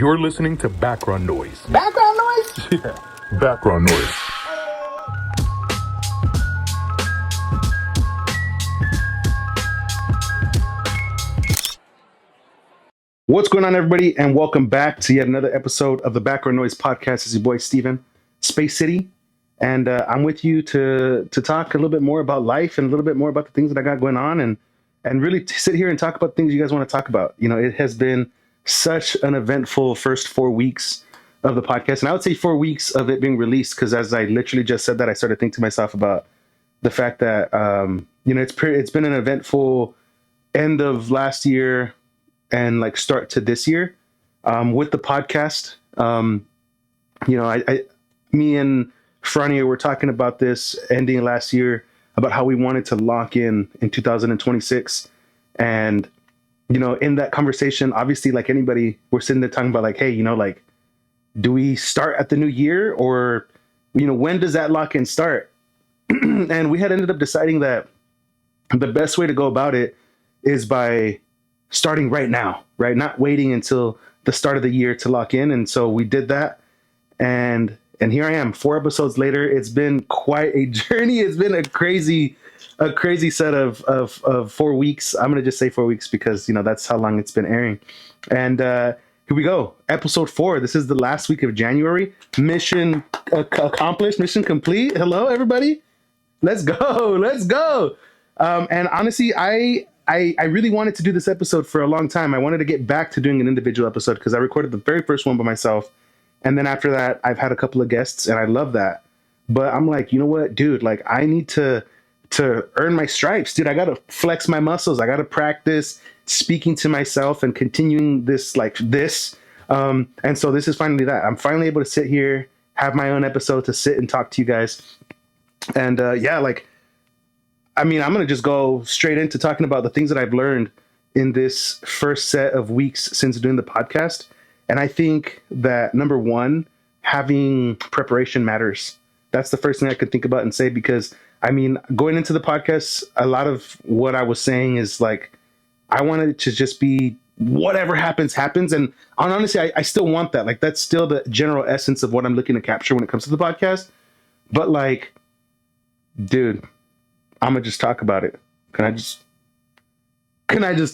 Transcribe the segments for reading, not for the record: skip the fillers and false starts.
You're listening to background noise. Background noise? Yeah, background noise. What's going on, everybody, and welcome back to yet another episode of the Background Noise podcast. It's your boy Steven, Space City, and I'm with you to talk a little bit more about life and a little bit more about the things that I got going on, and really to sit here and talk about things you guys want to talk about. You know, it has been such an eventful first 4 weeks of the podcast, and I would say 4 weeks of it being released, because as I literally just said that, I started thinking to myself about the fact that it's been an eventful end of last year and like start to this year with the podcast. Me and Frania were talking about this ending last year about how we wanted to lock in 2026. And, you know, in that conversation, obviously, like anybody, we're sitting there talking about like, hey, you know, like, do we start at the new year, or, you know, when does that lock in start? And we had ended up deciding that the best way to go about it is by starting right now, right? Not waiting until the start of the year to lock in. And so we did that. And here I am, 4 episodes later. It's been quite a journey. It's been a crazy set of 4 weeks. I'm going to just say 4 weeks because, you know, that's how long it's been airing. And here we go. Episode 4. This is the last week of January. Mission accomplished, mission complete. Hello, everybody. Let's go. Let's go. And honestly, I really wanted to do this episode for a long time. I wanted to get back to doing an individual episode because I recorded the very first one by myself. And then after that, I've had a couple of guests and I love that. But I'm like, you know what, dude, like I need to earn my stripes, dude. I got to flex my muscles. I got to practice speaking to myself and continuing this like this. And so this is finally that. I'm finally able to sit here, have my own episode to sit and talk to you guys. And I'm going to just go straight into talking about the things that I've learned in this first set of weeks since doing the podcast. And I think that number one, having preparation matters. That's the first thing I could think about and say, because I mean, going into the podcast, a lot of what I was saying is like, I wanted it to just be whatever happens. And honestly, I still want that. Like, that's still the general essence of what I'm looking to capture when it comes to the podcast. But like, dude, I'm gonna just talk about it. Can I just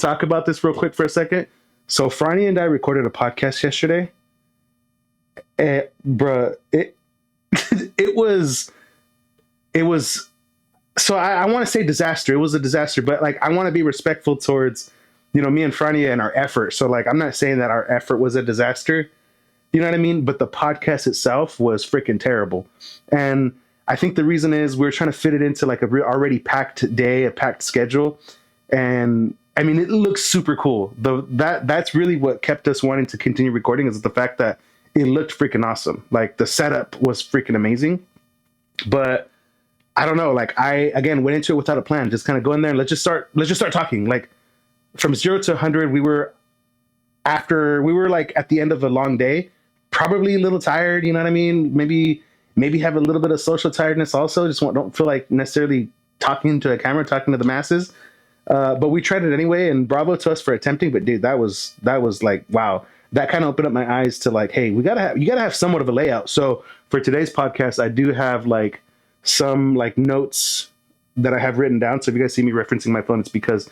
talk about this real quick for a second? So Franny and I recorded a podcast yesterday. And bruh, it was so I want to say disaster. It was a disaster, but like I want to be respectful towards, you know, me and Franny and our effort. So like I'm not saying that our effort was a disaster. You know what I mean? But the podcast itself was freaking terrible. And I think the reason is we're trying to fit it into like a already packed day, a packed schedule. And I mean, it looks super cool. That's really what kept us wanting to continue recording, is the fact that it looked freaking awesome. Like the setup was freaking amazing. But I don't know, like I, again, went into it without a plan, just kind of go in there and let's just start talking. Like from 0 to 100, we were like at the end of a long day, probably a little tired. You know what I mean? Maybe have a little bit of social tiredness also. Just don't feel like necessarily talking to a camera, talking to the masses. But we tried it anyway, and bravo to us for attempting. But dude, that was like, wow. That kind of opened up my eyes to like, hey, you gotta have somewhat of a layout. So for today's podcast, I do have like some like notes that I have written down. So if you guys see me referencing my phone, it's because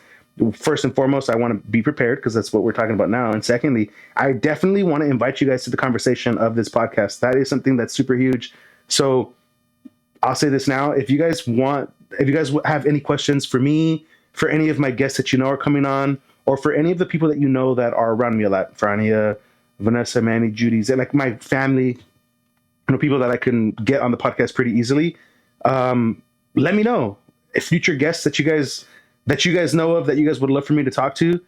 first and foremost, I want to be prepared because that's what we're talking about now. And secondly, I definitely want to invite you guys to the conversation of this podcast. That is something that's super huge. So I'll say this now. If you guys have any questions for me, for any of my guests that you know are coming on, or for any of the people that you know that are around me a lot, Frania, Vanessa, Manny, Judy's, and like my family, you know, people that I can get on the podcast pretty easily, let me know. If future guests that you guys know of that you guys would love for me to talk to,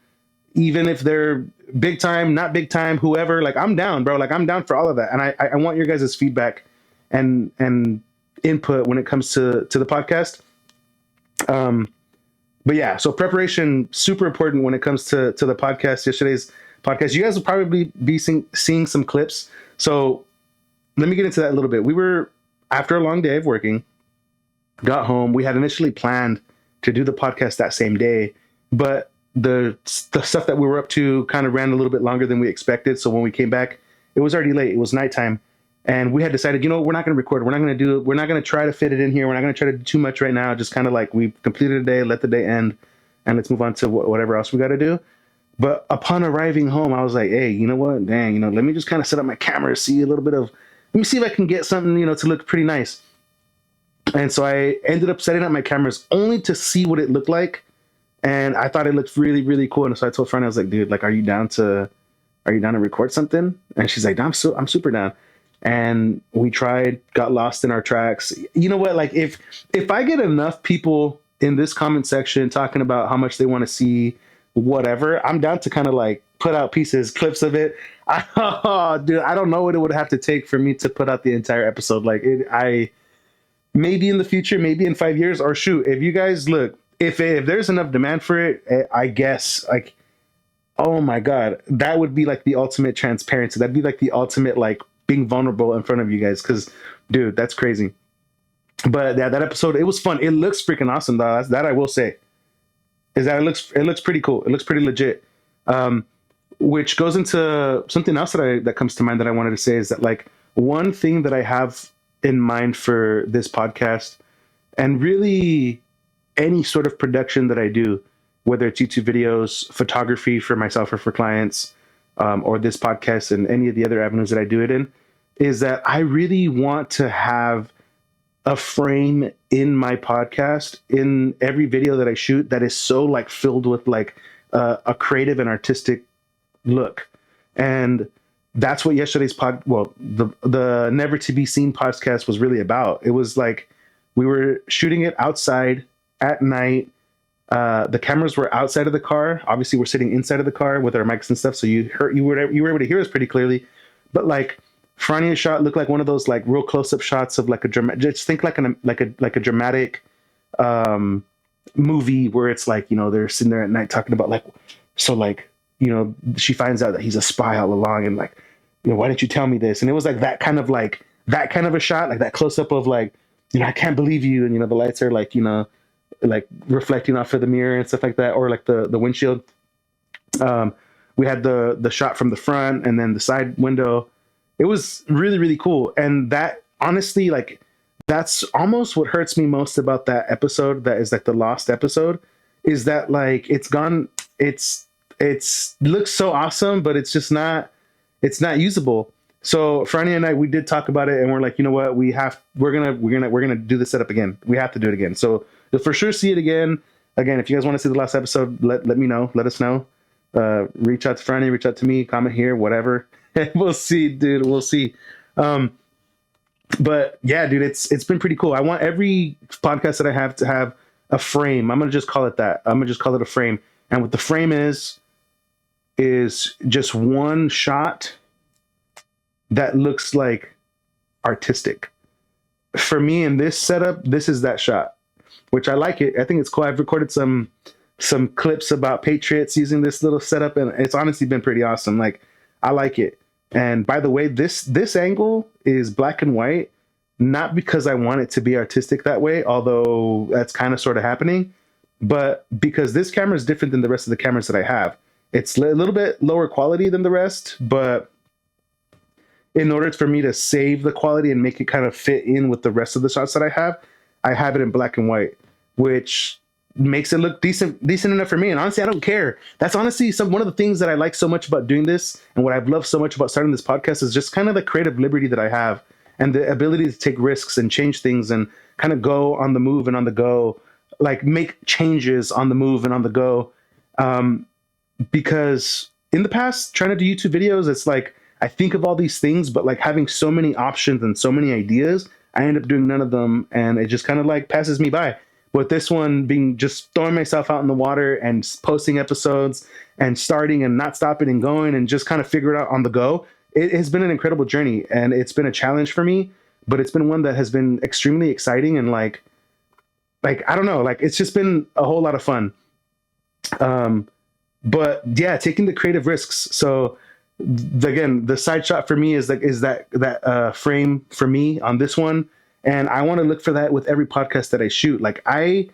even if they're big time, not big time, whoever, like I'm down, bro. Like I'm down for all of that. And I want your guys' feedback and input when it comes to the podcast. But yeah, so preparation, super important when it comes to the podcast, yesterday's podcast. You guys will probably be seeing some clips. So let me get into that a little bit. We were, after a long day of working, got home. We had initially planned to do the podcast that same day, but the stuff that we were up to kind of ran a little bit longer than we expected. So when we came back, it was already late. It was nighttime. And we had decided, we're not going to record. We're not going to try to fit it in here. We're not going to try to do too much right now. Just kind of like we've completed a day, let the day end, and let's move on to whatever else we got to do. But upon arriving home, I was like, hey, you know what? Dang, let me just kind of set up my camera, see a little bit of, let me see if I can get something, to look pretty nice. And so I ended up setting up my cameras only to see what it looked like. And I thought it looked really, really cool. And so I told Fran, I was like, dude, like, are you down to record something? And she's like, I'm super down. And we tried, got lost in our tracks. You know what? Like if I get enough people in this comment section talking about how much they want to see whatever, I'm down to kind of like put out clips of it. Dude, I don't know what it would have to take for me to put out the entire episode. Like maybe in the future, maybe in 5 years, or shoot, if you guys look, if there's enough demand for it, I guess, like, oh my God, that would be like the ultimate transparency. That'd be like the ultimate, like, being vulnerable in front of you guys. Cause dude, that's crazy. But yeah, that episode, it was fun. It looks freaking awesome though. That I will say is that it looks pretty cool. It looks pretty legit. Which goes into something else that comes to mind that I wanted to say is that, like, one thing that I have in mind for this podcast, and really any sort of production that I do, whether it's YouTube videos, photography for myself or for clients, or this podcast and any of the other avenues that I do it in, is that I really want to have a frame in my podcast, in every video that I shoot, that is so like filled with like a creative and artistic look. And that's what yesterday's the Never to Be Seen podcast was really about. It was like we were shooting it outside at night. The cameras were outside of the car. Obviously, we're sitting inside of the car with our mics and stuff, so you were able to hear us pretty clearly. But like, Frania's shot looked like one of those like real close-up shots of like a dramatic. Just think like a dramatic movie where it's like, they're sitting there at night talking about like, so like, she finds out that he's a spy all along, and like, why didn't you tell me this? And it was like that kind of a shot, like that close-up of like, I can't believe you, and the lights are like, like reflecting off of the mirror and stuff like that, or like the windshield. We had the shot from the front and then the side window. It was really, really cool. And that, honestly, like, that's almost what hurts me most about that episode, that is like the lost episode, is that like it looks so awesome, but it's just not usable. So Franny and I, we did talk about it, and we're like, you know what, we're gonna do the setup again. We have to do it again. So you'll for sure see it again. Again, if you guys want to see the last episode, let me know. Let us know. Reach out to Franny, reach out to me, comment here, whatever. We'll see, dude. We'll see. But yeah, dude, it's been pretty cool. I want every podcast that I have to have a frame. I'm gonna just call it that. I'm gonna just call it a frame. And what the frame is just one shot that looks like artistic. For me in this setup, this is that shot, which I like it. I think it's cool. I've recorded some clips about Patriots using this little setup, and it's honestly been pretty awesome. Like, I like it. And by the way, this angle is black and white, not because I want it to be artistic that way, although that's kind of sort of happening, but because this camera is different than the rest of the cameras that I have. It's a little bit lower quality than the rest, but in order for me to save the quality and make it kind of fit in with the rest of the shots that I have it in black and white, which makes it look decent enough for me. And honestly, I don't care. That's honestly one of the things that I like so much about doing this, and what I've loved so much about starting this podcast, is just kind of the creative liberty that I have, and the ability to take risks and change things and kind of go on the move and on the go, like make changes on the move and on the go. Because in the past, trying to do YouTube videos, it's like, I think of all these things, but like having so many options and so many ideas, I end up doing none of them, and it just kind of like passes me by. With this one being just throwing myself out in the water and posting episodes and starting and not stopping and going and just kind of figure it out on the go, it has been an incredible journey, and it's been a challenge for me, but it's been one that has been extremely exciting, and like I don't know, like it's just been a whole lot of fun. But yeah, taking the creative risks. So again, the side shot for me is that frame for me on this one. And I want to look for that with every podcast that I shoot. Like I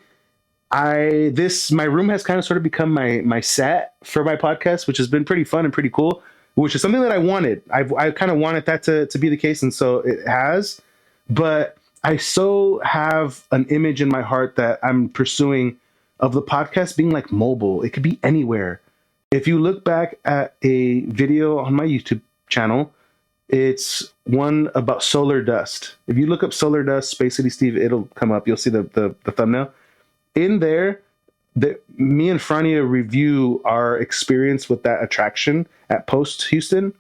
my room has kind of sort of become my set for my podcast, which has been pretty fun and pretty cool, which is something that I wanted. I kind of wanted that to be the case, and so it has. But I so have an image in my heart that I'm pursuing of the podcast being like mobile. It could be anywhere. If you look back at a video on my YouTube channel, it's one about solar dust. If you look up solar dust, Space City Steve, it'll come up. You'll see the thumbnail. In there, me and Frania review our experience with that attraction at Post Houston.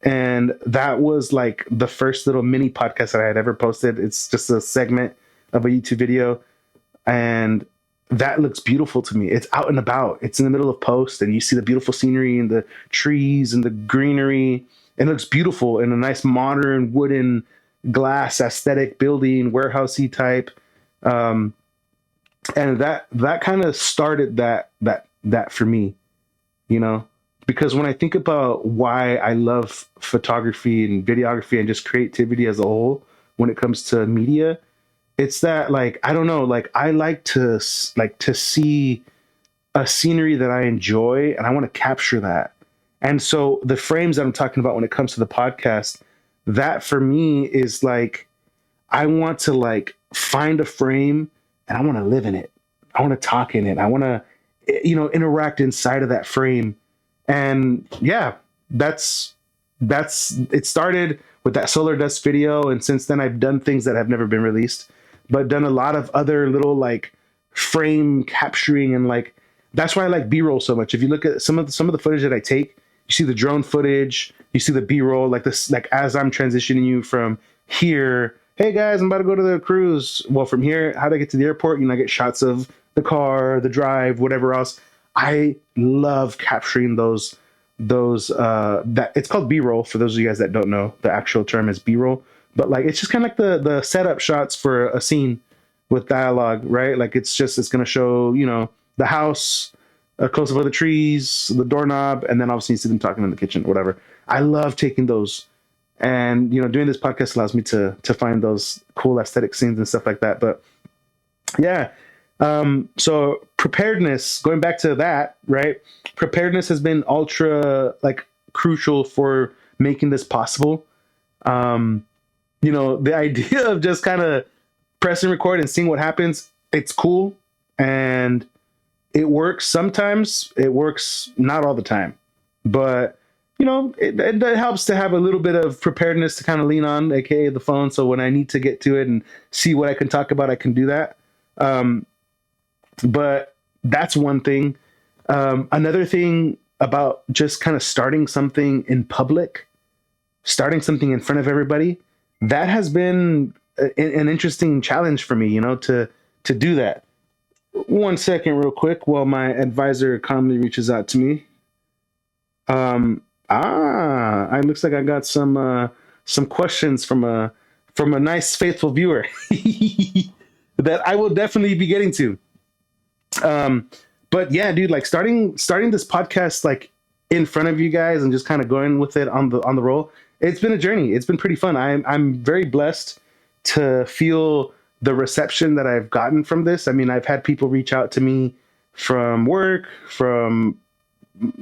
And that was like the first little mini podcast that I had ever posted. It's just a segment of a YouTube video. And that looks beautiful to me. It's out and about. It's in the middle of Post, and you see the beautiful scenery and the trees and the greenery. It looks beautiful in a nice modern wooden glass aesthetic building, warehousey type. And that kind of started that for me, you know, because when I think about why I love photography and videography and just creativity as a whole, when it comes to media, it's that, like, I don't know, like I like to see a scenery that I enjoy, and I want to capture that. And so the frames that I'm talking about when it comes to the podcast, that for me is like, I want to like find a frame and I want to live in it. I want to talk in it. I want to, you know, interact inside of that frame. And yeah, that's it started with that solar dust video. And since then I've done things that have never been released, but done a lot of other little like frame capturing, and like, that's why I like B-roll so much. If you look at some of the footage that I take, you see the drone footage, you see the B-roll, like this, like as I'm transitioning you from here, hey guys, I'm about to go to the cruise. Well, from here, how do I get to the airport? You know, I get shots of the car, the drive, whatever else. I love capturing those that it's called B-roll. For those of you guys that don't know, the actual term is B-roll, but like, it's just kind of like the setup shots for a scene with dialogue, right? Like it's going to show, you know, the house, a close up of the trees, the doorknob, and then obviously you see them talking in the kitchen, whatever. I love taking those, and you know, doing this podcast allows me to find those cool aesthetic scenes and stuff like that. But yeah, so preparedness, going back to that, right? Preparedness has been ultra like crucial for making this possible. You know, the idea of just kind of pressing record and seeing what happens, it's cool, and it works sometimes. It works not all the time, but you know, it helps to have a little bit of preparedness to kind of lean on, aka the phone. So when I need to get to it and see what I can talk about, I can do that. But that's one thing. Another thing about just kind of starting something in public, starting something in front of everybody, that has been an interesting challenge for me, you know, to do that. 1 second real quick while my advisor calmly reaches out to me. It looks like I got some questions from a nice faithful viewer that I will definitely be getting to. But yeah, dude, like starting this podcast like in front of you guys and just kind of going with it on the roll. It's been a journey. It's been pretty fun. I'm very blessed to feel the reception that I've gotten from this. I mean, I've had people reach out to me from work, from,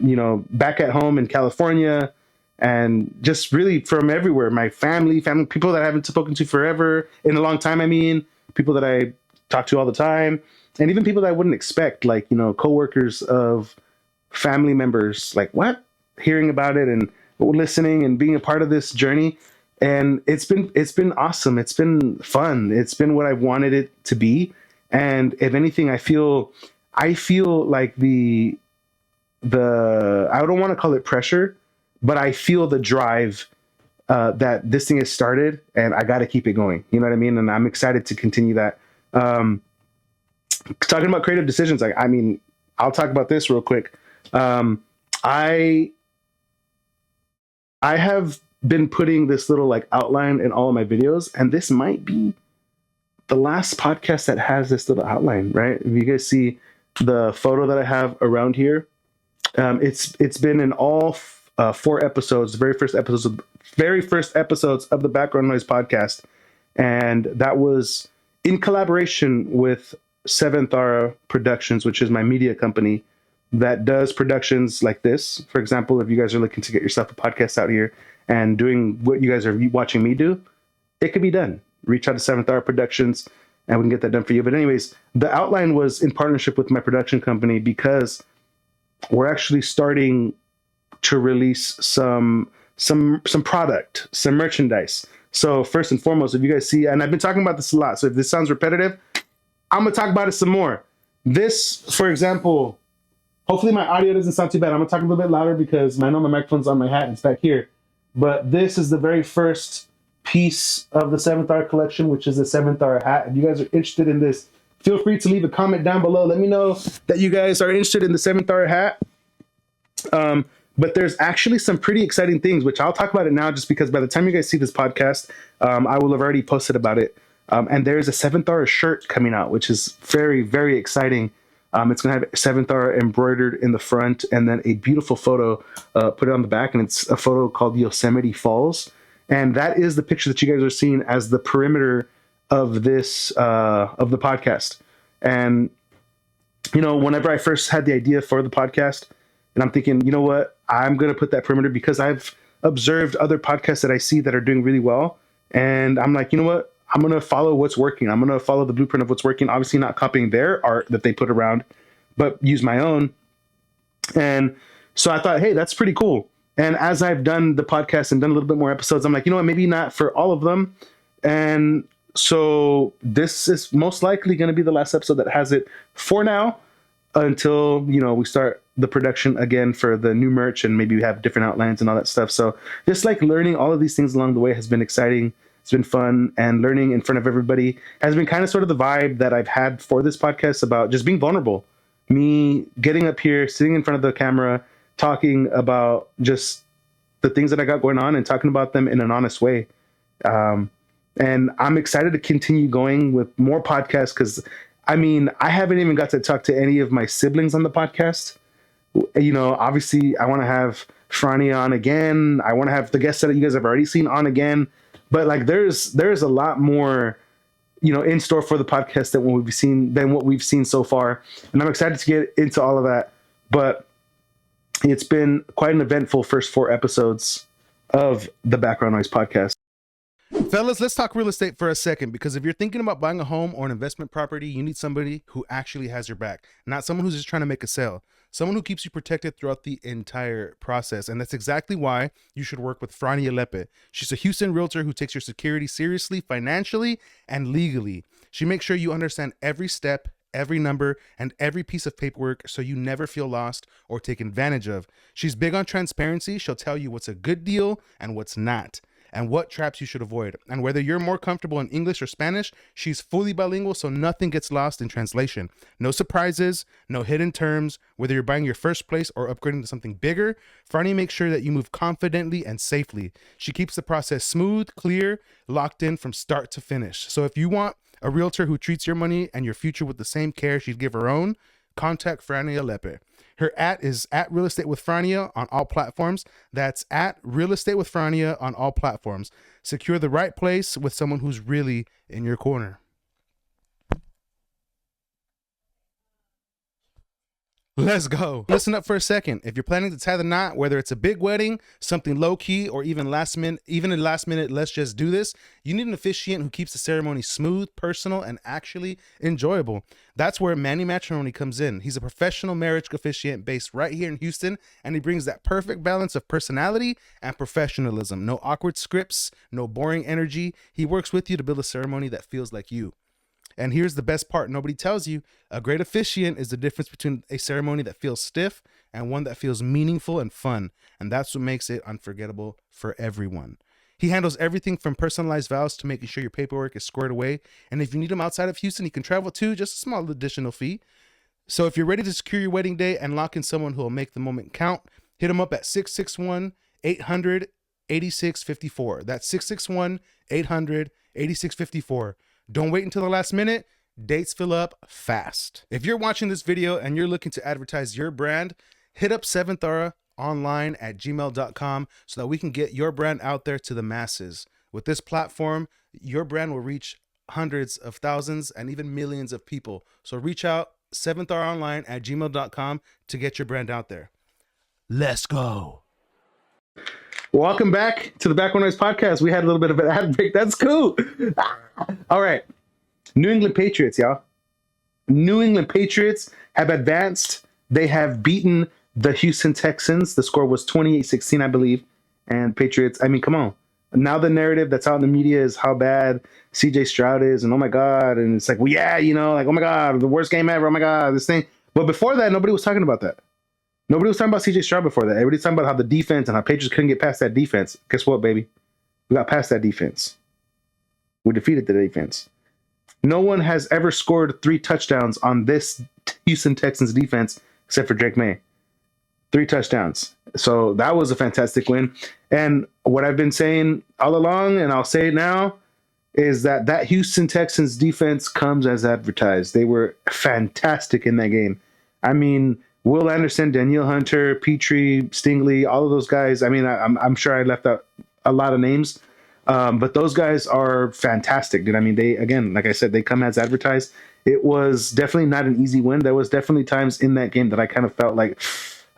you know, back at home in California, and just really from everywhere. My family, people that I haven't spoken to forever, in a long time. I mean, people that I talk to all the time, and even people that I wouldn't expect, like, you know, coworkers of family members, like what, hearing about it and listening and being a part of this journey. And it's been awesome. It's been fun. It's been what I wanted it to be. And if anything, I feel like the I don't want to call it pressure, but I feel the drive that this thing has started, and I got to keep it going. You know what I mean? And I'm excited to continue that. Talking about creative decisions, I mean, I'll talk about this real quick. I have been putting this little like outline in all of my videos, and this might be the last podcast that has this little outline, right? If you guys see the photo that I have around here, it's been in all 4 episodes, the very first episodes of the Background Noise podcast, and that was in collaboration with Seventhaura Productions, which is my media company that does productions like this. For example, if you guys are looking to get yourself a podcast out here and doing what you guys are watching me do, it could be done. Reach out to Seventhaura Productions and we can get that done for you. But anyways, the outline was in partnership with my production company because we're actually starting to release some product, some merchandise. So first and foremost, if you guys see, and I've been talking about this a lot, so if this sounds repetitive, I'm gonna talk about it some more. This, for example, hopefully my audio doesn't sound too bad. I'm gonna talk a little bit louder because I know my microphone's on my hat and it's back here. But this is the very first piece of the Seventhaura collection, which is the Seventhaura hat. If you guys are interested in this, feel free to leave a comment down below. Let me know that you guys are interested in the Seventhaura hat. But there's actually some pretty exciting things, which I'll talk about it now just because by the time you guys see this podcast, I will have already posted about it. And there's a Seventhaura shirt coming out, which is very, very exciting. It's going to have Seventhaura embroidered in the front and then a beautiful photo put it on the back. And it's a photo called Yosemite Falls. And that is the picture that you guys are seeing as the perimeter of this, of the podcast. And, you know, whenever I first had the idea for the podcast, and I'm thinking, you know what, I'm going to put that perimeter because I've observed other podcasts that I see that are doing really well. And I'm like, you know what, I'm going to follow what's working. I'm going to follow the blueprint of what's working, obviously not copying their art that they put around, but use my own. And so I thought, hey, that's pretty cool. And as I've done the podcast and done a little bit more episodes, I'm like, you know what, maybe not for all of them. And so this is most likely going to be the last episode that has it for now until, you know, we start the production again for the new merch and maybe we have different outlines and all that stuff. So just like learning all of these things along the way has been exciting. It's been fun, and learning in front of everybody has been kind of sort of the vibe that I've had for this podcast about just being vulnerable. Me getting up here, sitting in front of the camera, talking about just the things that I got going on and talking about them in an honest way. And I'm excited to continue going with more podcasts because, I mean, I haven't even got to talk to any of my siblings on the podcast. You know, obviously, I want to have Franny on again. I want to have the guests that you guys have already seen on again. But like, there's a lot more, you know, in store for the podcast than what we've seen so far. And I'm excited to get into all of that. But it's been quite an eventful first 4 episodes of the Background Noise podcast. Fellas, let's talk real estate for a second, because if you're thinking about buying a home or an investment property, you need somebody who actually has your back, not someone who's just trying to make a sale, someone who keeps you protected throughout the entire process. And that's exactly why you should work with Franny Alepe. She's a Houston realtor who takes your security seriously, financially, and legally. She makes sure you understand every step, every number, and every piece of paperwork so you never feel lost or taken advantage of. She's big on transparency. She'll tell you what's a good deal and what's not, and what traps you should avoid. And whether you're more comfortable in English or Spanish, she's fully bilingual, so nothing gets lost in translation. No surprises, no hidden terms. Whether you're buying your first place or upgrading to something bigger, Franny makes sure that you move confidently and safely. She keeps the process smooth, clear, locked in from start to finish. So if you want a realtor who treats your money and your future with the same care she'd give her own, contact Franny Alepe. Her @ is @RealEstateWithFrania on all platforms. That's @RealEstateWithFrania on all platforms. Secure the right place with someone who's really in your corner. Let's go. Listen up for a second. If you're planning to tie the knot, whether it's a big wedding, something low key, or even a last minute, let's just do this, you need an officiant who keeps the ceremony smooth, personal, and actually enjoyable. That's where Manny Matrimony comes in. He's a professional marriage officiant based right here in Houston, and he brings that perfect balance of personality and professionalism. No awkward scripts, no boring energy. He works with you to build a ceremony that feels like you. And here's the best part nobody tells you. A great officiant is the difference between a ceremony that feels stiff and one that feels meaningful and fun. And that's what makes it unforgettable for everyone. He handles everything from personalized vows to making sure your paperwork is squared away. And if you need him outside of Houston, he can travel too, just a small additional fee. So if you're ready to secure your wedding day and lock in someone who will make the moment count, hit him up at 661-800-8654. That's 661-800-8654. Don't wait until the last minute. Dates fill up fast. If you're watching this video and you're looking to advertise your brand, hit up seventhaura online at gmail.com so that we can get your brand out there to the masses. With this platform, your brand will reach hundreds of thousands and even millions of people. So reach out, seventhauraonline@gmail.com to get your brand out there. Let's go. Welcome back to the Background Noise podcast. We had a little bit of an ad break. That's cool. All right. New England Patriots, y'all. New England Patriots have advanced. They have beaten the Houston Texans. The score was 28-16, I believe. And Patriots, I mean, come on. Now the narrative that's out in the media is how bad CJ Stroud is, and oh my God. And it's like, well, yeah, you know, like, oh my God, the worst game ever. Oh my God, this thing. But before that, nobody was talking about that. Nobody was talking about CJ Stroud before that. Everybody's talking about how the defense and how Patriots couldn't get past that defense. Guess what, baby? We got past that defense. We defeated the defense. No one has ever scored 3 touchdowns on this Houston Texans defense except for Drake May. 3 touchdowns. So that was a fantastic win. And what I've been saying all along, and I'll say it now, is that Houston Texans defense comes as advertised. They were fantastic in that game. I mean, Will Anderson, Danielle Hunter, Petrie, Stingley, all of those guys. I mean, I'm sure I left out a lot of names, but those guys are fantastic, dude. I mean, they, again, like I said, they come as advertised. It was definitely not an easy win. There was definitely times in that game that I kind of felt like,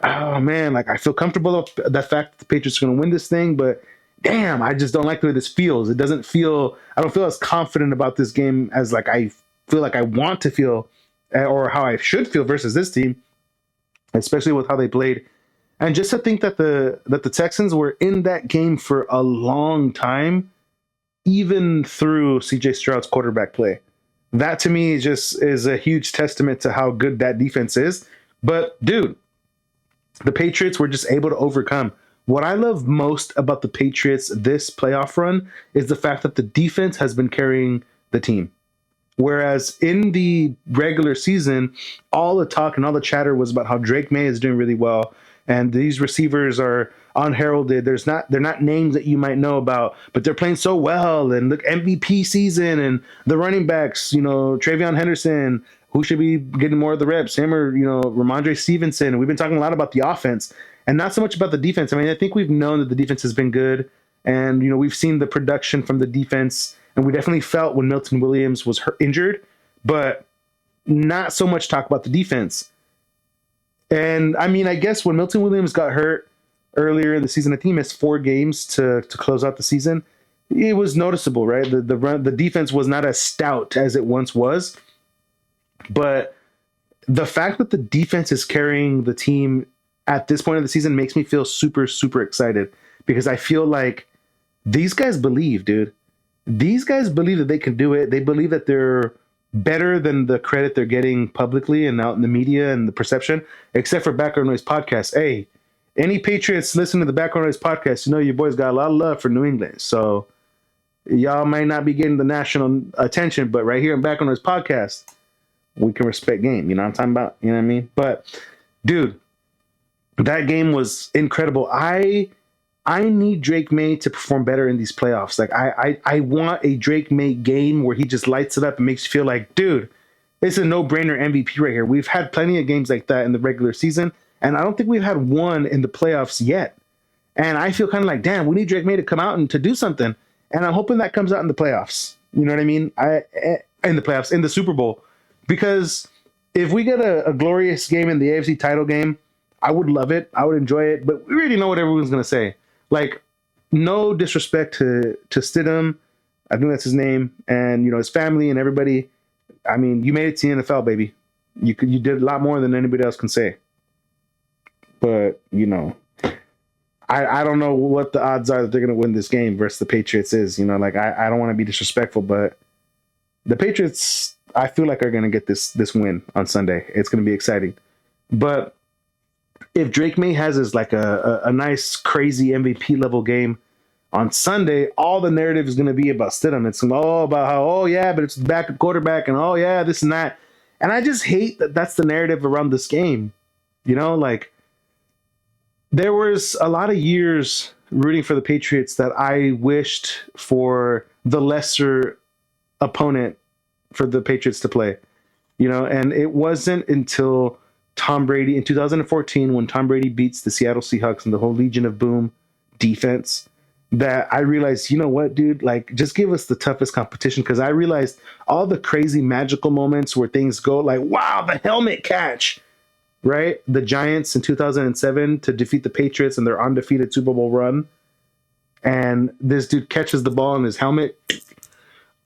oh man, like I feel comfortable with the fact that the Patriots are going to win this thing, but damn, I just don't like the way this feels. It doesn't feel, I don't feel as confident about this game as like I feel like I want to feel, or how I should feel versus this team, especially with how they played. And just to think that the Texans were in that game for a long time, even through CJ Stroud's quarterback play. That to me just is a huge testament to how good that defense is. But dude, the Patriots were just able to overcome. What I love most about the Patriots this playoff run is the fact that the defense has been carrying the team. Whereas in the regular season, all the talk and all the chatter was about how Drake May is doing really well, and these receivers are unheralded. They're not names that you might know about, but they're playing so well. And look, MVP season, and the running backs, you know, Travion Henderson, who should be getting more of the reps, him or, you know, Ramondre Stevenson. We've been talking a lot about the offense and not so much about the defense. I mean, I think we've known that the defense has been good, and, you know, we've seen the production from the defense. And we definitely felt when Milton Williams was injured, but not so much talk about the defense. And I mean, I guess when Milton Williams got hurt earlier in the season, the team missed 4 games to close out the season. It was noticeable, right? The defense was not as stout as it once was. But the fact that the defense is carrying the team at this point of the season makes me feel super, super excited, because I feel like these guys believe, dude. These guys believe that they can do it. They believe that they're better than the credit they're getting publicly and out in the media and the perception, except for Background Noise podcast. Hey, any Patriots listen to the Background Noise podcast, you know your boys got a lot of love for New England. So y'all might not be getting the national attention, but right here in Background Noise podcast, we can respect game. You know what I'm talking about? You know what I mean? But dude, that game was incredible. I need Drake May to perform better in these playoffs. Like I want a Drake May game where he just lights it up and makes you feel like, dude, it's a no-brainer MVP right here. We've had plenty of games like that in the regular season, and I don't think we've had one in the playoffs yet. And I feel kind of like, damn, we need Drake May to come out and to do something. And I'm hoping that comes out in the playoffs. You know what I mean? In the playoffs, in the Super Bowl. Because if we get a glorious game in the AFC title game, I would love it. I would enjoy it. But we already know what everyone's going to say. Like, no disrespect to Stidham, I think that's his name, and, you know, his family and everybody. I mean, you made it to the NFL, baby. You did a lot more than anybody else can say. But, you know, I don't know what the odds are that they're going to win this game versus the Patriots is. You know, like, I don't want to be disrespectful, but the Patriots, I feel like, are going to get this win on Sunday. It's going to be exciting. But if Drake May has his like a nice, crazy MVP level game on Sunday, all the narrative is going to be about Stidham. It's all about how, oh yeah, but it's the backup quarterback, and oh yeah, this and that. And I just hate that that's the narrative around this game. You know, like, there was a lot of years rooting for the Patriots that I wished for the lesser opponent for the Patriots to play. You know, and it wasn't until Tom Brady in 2014, when Tom Brady beats the Seattle Seahawks and the whole Legion of Boom defense, that I realized, you know what, dude, like just give us the toughest competition. Because I realized all the crazy magical moments where things go like, wow, the helmet catch, right? The Giants in 2007 to defeat the Patriots and their undefeated Super Bowl run. And this dude catches the ball in his helmet.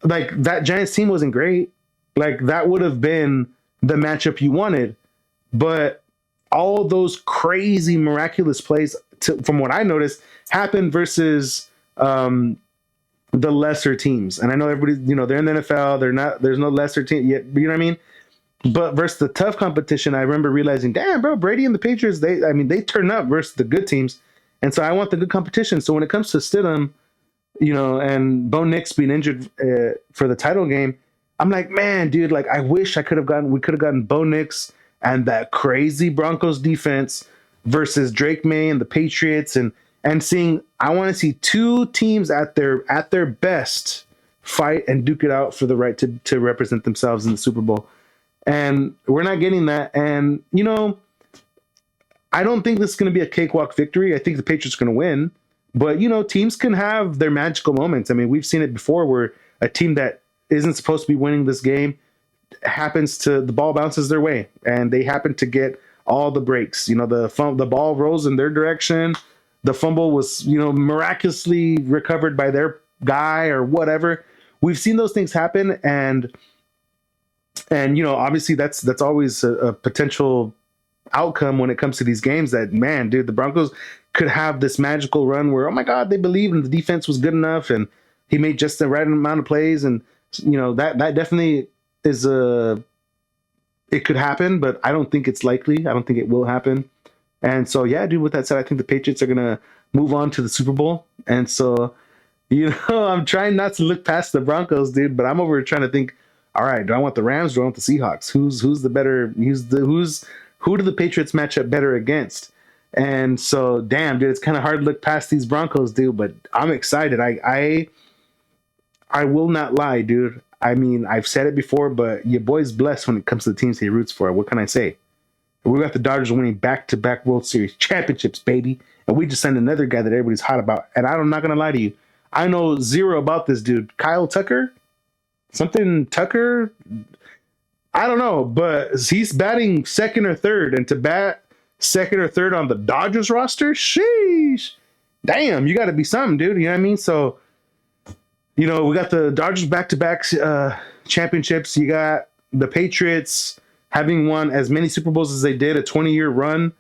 Like that Giants team wasn't great. Like that would have been the matchup you wanted. But all those crazy, miraculous plays, from what I noticed, happened versus the lesser teams. And I know everybody, you know, they're in the NFL. They're not. There's no lesser team yet. You know what I mean? But versus the tough competition, I remember realizing, damn, bro, Brady and the Patriots, they turn up versus the good teams. And so I want the good competition. So when it comes to Stidham, you know, and Bo Nix being injured for the title game, I'm like, man, dude, like I wish we could have gotten Bo Nix and that crazy Broncos defense versus Drake May and the Patriots, and seeing, I want to see two teams at their best fight and duke it out for the right to represent themselves in the Super Bowl. And we're not getting that. And, you know, I don't think this is going to be a cakewalk victory. I think the Patriots are going to win. But, you know, teams can have their magical moments. I mean, we've seen it before where a team that isn't supposed to be winning this game the ball bounces their way and they happen to get all the breaks. You know, the ball rolls in their direction. The fumble was, you know, miraculously recovered by their guy or whatever. We've seen those things happen. And you know, obviously that's always a potential outcome when it comes to these games that, man, dude, the Broncos could have this magical run where, oh my God, they believed and the defense was good enough and he made just the right amount of plays. And, you know, that definitely is it could happen, but I don't think it's likely. I don't think it will happen. And so, yeah, dude, with that said, I think the Patriots are going to move on to the Super Bowl. And so, you know, I'm trying not to look past the Broncos, dude, but I'm over trying to think, all right, do I want the Rams? Do I want the Seahawks? Who's the better? Who do the Patriots match up better against? And so, damn, dude, it's kind of hard to look past these Broncos, dude, but I'm excited. I will not lie, dude. I mean, I've said it before, but your boy's blessed when it comes to the teams he roots for. What can I say? We got the Dodgers winning back-to-back World Series championships, baby. And we just signed another guy that everybody's hot about. And I'm not going to lie to you. I know zero about this dude. Kyle Tucker? Something Tucker? I don't know, but he's batting second or third. And to bat second or third on the Dodgers roster? Sheesh. Damn, you got to be something, dude. You know what I mean? So, you know, we got the Dodgers back-to-back championships. You got the Patriots having won as many Super Bowls as they did, a 20-year run,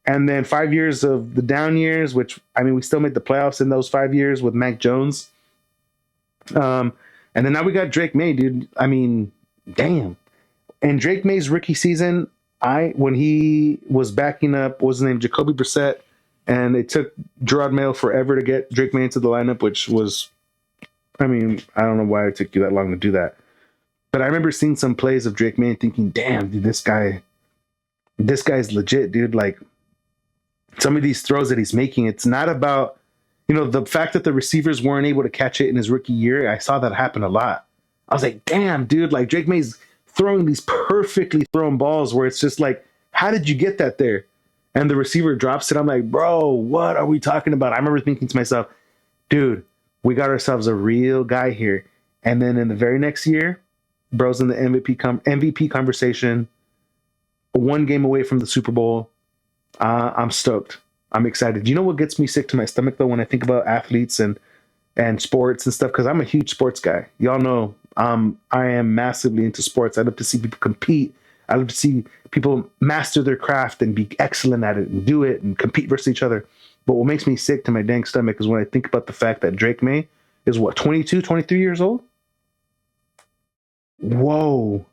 and then 5 years of the down years, which, I mean, we still made the playoffs in those 5 years with Mac Jones. And then now we got Drake May, dude. I mean, damn. And Drake May's rookie season, when he was backing up, what was his name, Jacoby Brissett, and it took Gerard Mayo forever to get Drake May into the lineup, which was, I mean, I don't know why it took you that long to do that. But I remember seeing some plays of Drake May and thinking, damn, dude, this guy's legit, dude. Like, some of these throws that he's making, it's not about, you know, the fact that the receivers weren't able to catch it in his rookie year. I saw that happen a lot. I was like, damn, dude, like Drake May's throwing these perfectly thrown balls where it's just like, how did you get that there? And the receiver drops it. I'm like, bro, what are we talking about? I remember thinking to myself, dude, we got ourselves a real guy here. And then in the very next year, bro's in the MVP conversation, one game away from the Super Bowl. I'm stoked. I'm excited. You know what gets me sick to my stomach, though, when I think about athletes and sports and stuff? Because I'm a huge sports guy. Y'all know I am massively into sports. I love to see people compete. I love to see people master their craft and be excellent at it and do it and compete versus each other. But what makes me sick to my dang stomach is when I think about the fact that Drake May is, 22, 23 years old? Whoa.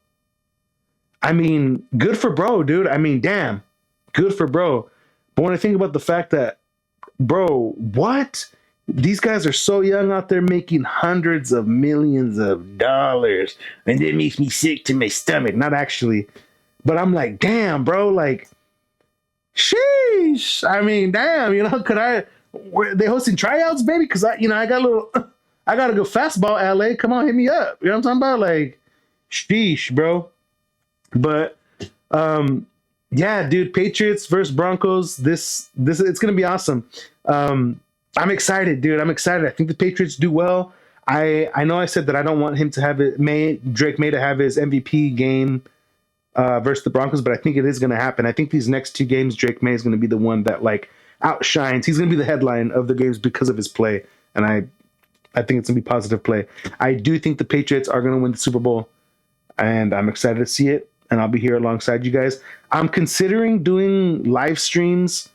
I mean, good for bro, dude. I mean, damn. Good for bro. But when I think about the fact that, bro, what? These guys are so young out there making hundreds of millions of dollars. And it makes me sick to my stomach. Not actually. But I'm like, damn, bro. Like, sheesh. I mean, damn, you know, were they hosting tryouts, baby? Because I got to go fastball, LA. Come on, hit me up. You know what I'm talking about? Like, sheesh, bro. But, yeah, dude, Patriots versus Broncos. This it's gonna be awesome. I'm excited, dude. I'm excited. I think the Patriots do well. I know I said that I don't want him to have it, Drake May to have his MVP game versus the Broncos, but I think it is going to happen. I think these next two games, Drake May is going to be the one that like outshines. He's going to be the headline of the games because of his play, and I think it's going to be positive play. I do think the Patriots are going to win the Super Bowl, and I'm excited to see it. And I'll be here alongside you guys. I'm considering doing live streams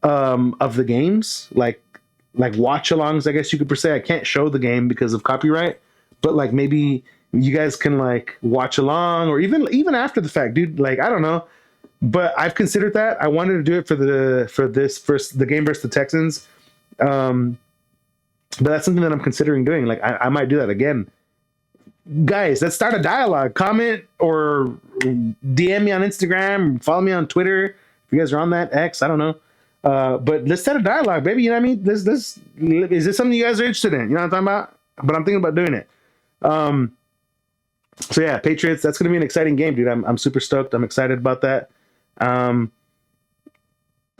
of the games, like watch-alongs, I guess you could per se. I can't show the game because of copyright, but like maybe you guys can like watch along, or even after the fact, dude. Like I don't know, but I've considered that. I wanted to do it for the game versus the Texans, but that's something that I'm considering doing. Like I might do that again. Guys, let's start a dialogue. Comment or DM me on Instagram. Follow me on Twitter if you guys are on that X. I don't know. But let's set a dialogue, baby. You know what I mean? This is this something you guys are interested in? You know what I'm talking about? But I'm thinking about doing it. So yeah, Patriots. That's gonna be an exciting game, dude. I'm super stoked. I'm excited about that.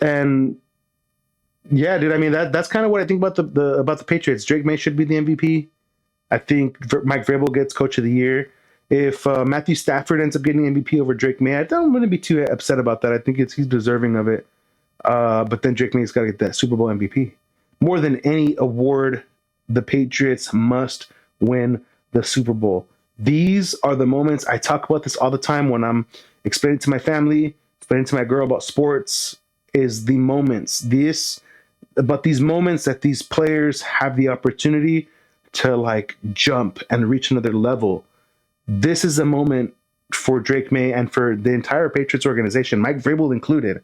And yeah, dude. I mean that's kind of what I think about the Patriots. Drake May should be the MVP. I think Mike Vrabel gets Coach of the Year. If Matthew Stafford ends up getting MVP over Drake May, I don't want to be too upset about that. I think he's deserving of it. But then Drake May's got to get that Super Bowl MVP. More than any award, the Patriots must win the Super Bowl. These are the moments. I talk about this all the time when I'm explaining to my family, explaining to my girl about sports, is the moments. These moments that these players have the opportunity to like jump and reach another level. This is a moment for Drake May and for the entire Patriots organization, Mike Vrabel included.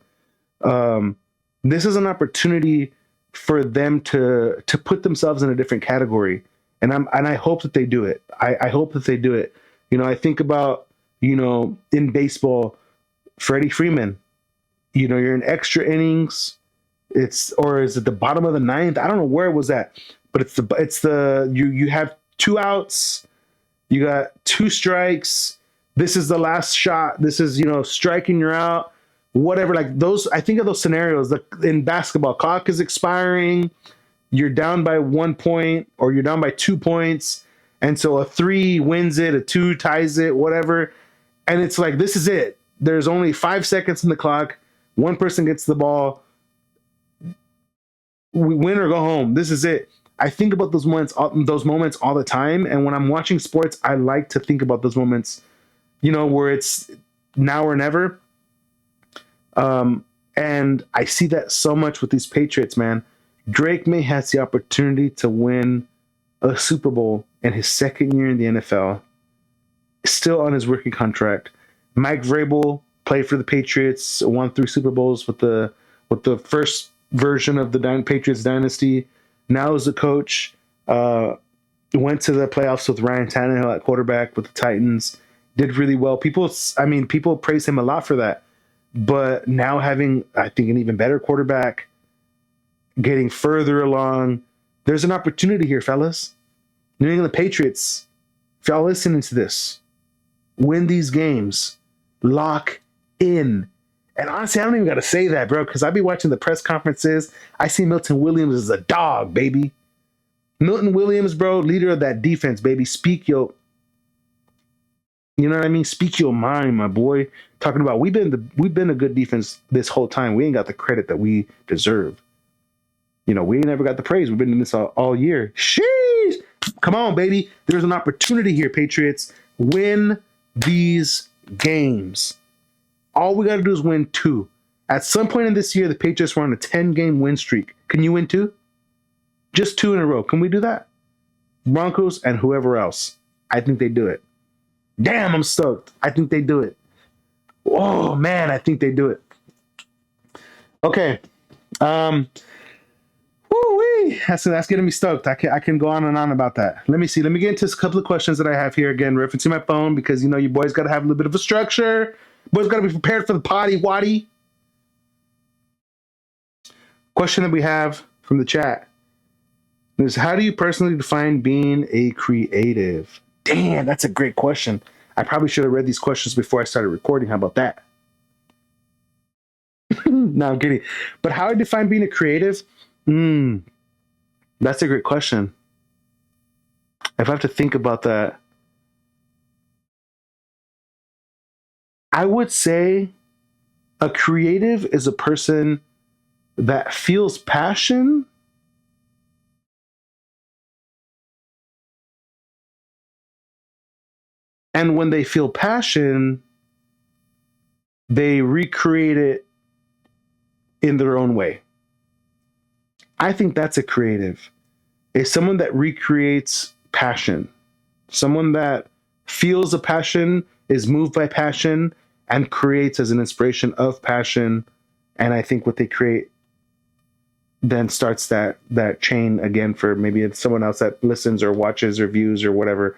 This is an opportunity for them to put themselves in a different category, and I hope that they do it. I hope that they do it. You know, I think about, you know, in baseball, Freddie Freeman. You know, you're in extra innings. Or is it the bottom of the ninth? I don't know where it was at, but you have 2 outs. You got 2 strikes. This is the last shot. This is, you know, striking, you're out. Whatever, like those, I think of those scenarios. Like in basketball, clock is expiring, you're down by 1 point, or you're down by 2 points, and so a 3 wins it, a 2 ties it, whatever, and it's like this is it. There's only 5 seconds in the clock. One person gets the ball. We win or go home. This is it. I think about those moments all the time, and when I'm watching sports, I like to think about those moments. You know, where it's now or never. And I see that so much with these Patriots, man. Drake May has the opportunity to win a Super Bowl in his second year in the NFL, still on his rookie contract. Mike Vrabel played for the Patriots, won 3 Super Bowls with the first version of the Patriots dynasty. Now as a coach, went to the playoffs with Ryan Tannehill at quarterback with the Titans. Did really well. People praise him a lot for that. But now having, I think, an even better quarterback, getting further along, there's an opportunity here, fellas. New England Patriots, if y'all listening to this, win these games, lock in. And honestly, I don't even got to say that, bro, because I be watching the press conferences. I see Milton Williams as a dog, baby. Milton Williams, bro, leader of that defense, baby. You know what I mean? Speak your mind, my boy. Talking about we've been a good defense this whole time. We ain't got the credit that we deserve. You know, we ain't never got the praise. We've been in this all year. Sheesh! Come on, baby. There's an opportunity here, Patriots. Win these games. All we got to do is win 2. At some point in this year, the Patriots were on a 10-game win streak. Can you win 2? Just 2 in a row. Can we do that? Broncos and whoever else. I think they do it. Damn, I'm stoked. I think they do it. Oh, man, I think they do it. Okay. Woo-wee. That's getting me stoked. I can go on and on about that. Let me see. Let me get into a couple of questions that I have here. Again, referencing my phone because, you know, you boys got to have a little bit of a structure. Boys got to be prepared for the potty waddy. Question that we have from the chat is, how do you personally define being a creative? Damn, that's a great question. I probably should have read these questions before I started recording. How about that? No, I'm kidding. But how I define being a creative? That's a great question. If I have to think about that, I would say a creative is a person that feels passion and when they feel passion, they recreate it in their own way. I think that's a creative. Is someone that recreates passion, someone that feels a passion, is moved by passion, and creates as an inspiration of passion. And I think what they create then starts that chain again for maybe it's someone else that listens or watches or views or whatever,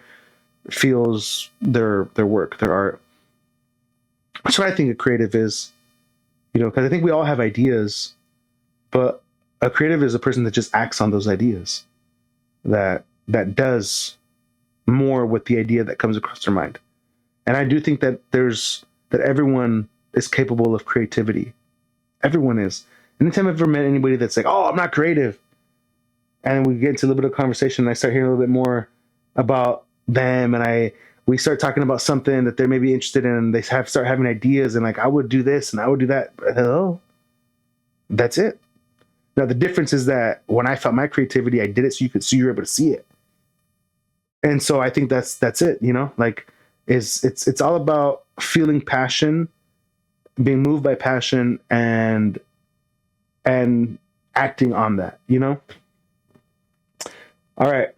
feels their work, their art. That's what I think a creative is, because I think we all have ideas, but a creative is a person that just acts on those ideas, that does more with the idea that comes across their mind. And I do think that that everyone is capable of creativity. Everyone is. Anytime I've ever met anybody that's like, "Oh, I'm not creative," and we get into a little bit of conversation, and I start hearing a little bit more about them, and we start talking about something that they're maybe interested in, and they start having ideas, and like, I would do this and I would do that. Hello, that's it. Now the difference is that when I felt my creativity, I did it so you were able to see it. And so I think that's it. Like, it's all about feeling passion, being moved by passion, and acting on that. All right.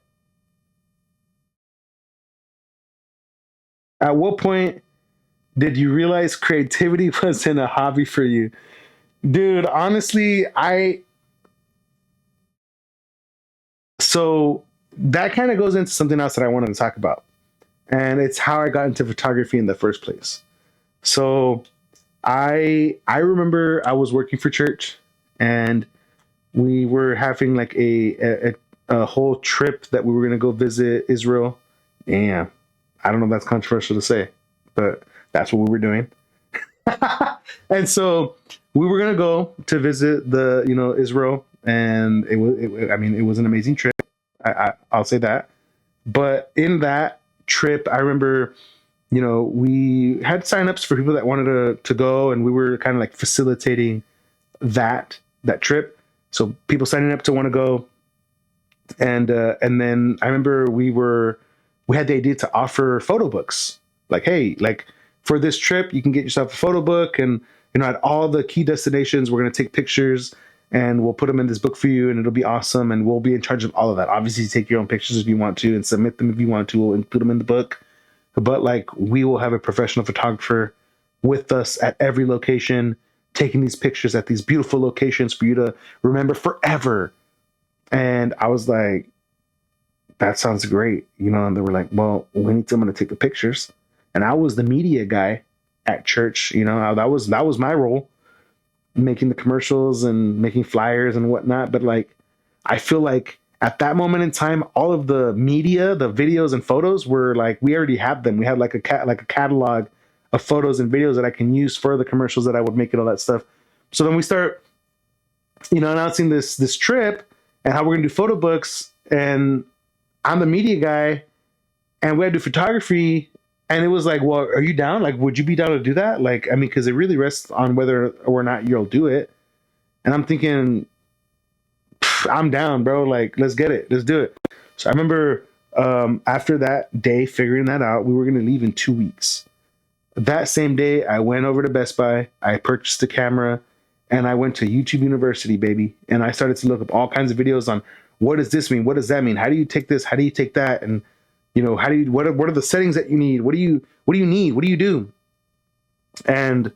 At what point did you realize creativity wasn't a hobby for you? Dude, honestly, so that kind of goes into something else that I wanted to talk about. And it's how I got into photography in the first place. So I remember I was working for church, and we were having like a whole trip that we were going to go visit Israel. Yeah, I don't know if that's controversial to say, but that's what we were doing. And so we were going to go to visit Israel, and it was an amazing trip. I'll say that. But in that trip, I remember, we had signups for people that wanted to go, and we were kind of like facilitating that trip. So people signing up to want to go, and then I remember we had the idea to offer photo books. Like, hey, like for this trip, you can get yourself a photo book, and at all the key destinations, we're going to take pictures and we'll put them in this book for you, and it'll be awesome, and we'll be in charge of all of that. Obviously, you take your own pictures if you want to, and submit them if you want to, and put them in the book. But like, we will have a professional photographer with us at every location, taking these pictures at these beautiful locations for you to remember forever. And I was like, that sounds great. And they were like, well, we need someone to take the pictures. And I was the media guy at church. That was my role, making the commercials and making flyers and whatnot. But like, I feel like at that moment in time, all of the media, the videos and photos were like, we already have them. We had like a catalog of photos and videos that I can use for the commercials that I would make and all that stuff. So then we start, announcing this trip and how we're gonna do photo books. And I'm the media guy, and we had to do photography. And it was like, well, are you down? Like, would you be down to do that? Like, I mean, because it really rests on whether or not you'll do it. And I'm thinking, I'm down, bro. Like, let's get it. Let's do it. So I remember after that day, figuring that out, we were going to leave in 2 weeks. That same day, I went over to Best Buy. I purchased a camera, and I went to YouTube University, baby. And I started to look up all kinds of videos on what does this mean? What does that mean? How do you take this? How do you take that? And what are the settings that you need? What do you need? What do you do? And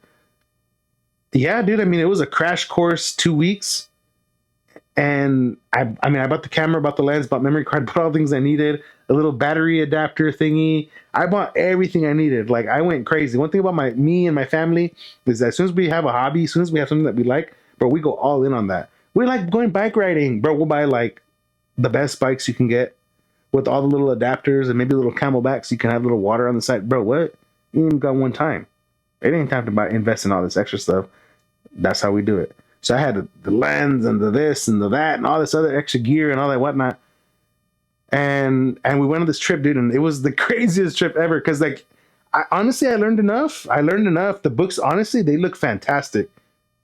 yeah, dude, I mean, it was a crash course 2 weeks. And I bought the camera, bought the lens, bought memory card, bought all the things I needed, a little battery adapter thingy. I bought everything I needed. Like, I went crazy. One thing about me and my family is that as soon as we have a hobby, as soon as we have something that we like, bro, we go all in on that. We like going bike riding, bro. We'll buy like the best bikes you can get with all the little adapters and maybe a little Camelback so you can have a little water on the side. Bro, what? You even got one time. It ain't time to invest in all this extra stuff. That's how we do it. So I had the lens and the this and the that and all this other extra gear and all that whatnot. And we went on this trip, dude, and it was the craziest trip ever. Cause like, honestly, I learned enough. The books, honestly, they look fantastic.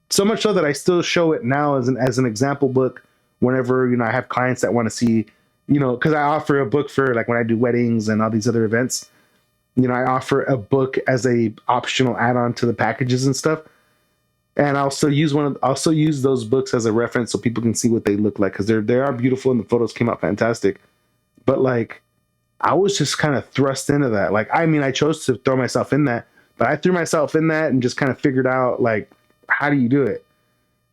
So much so that I still show it now as an example book whenever, you know, I have clients that want to see, you know, cause I offer a book for like when I do weddings and all these other events, you know, I offer a book as a optional add-on to the packages and stuff. And I'll still use those books as a reference so people can see what they look like. Cause they are beautiful and the photos came out fantastic. But like, I was just kind of thrust into that. Like, I mean, I chose to throw myself in that, but I threw myself in that and just kind of figured out like, how do you do it?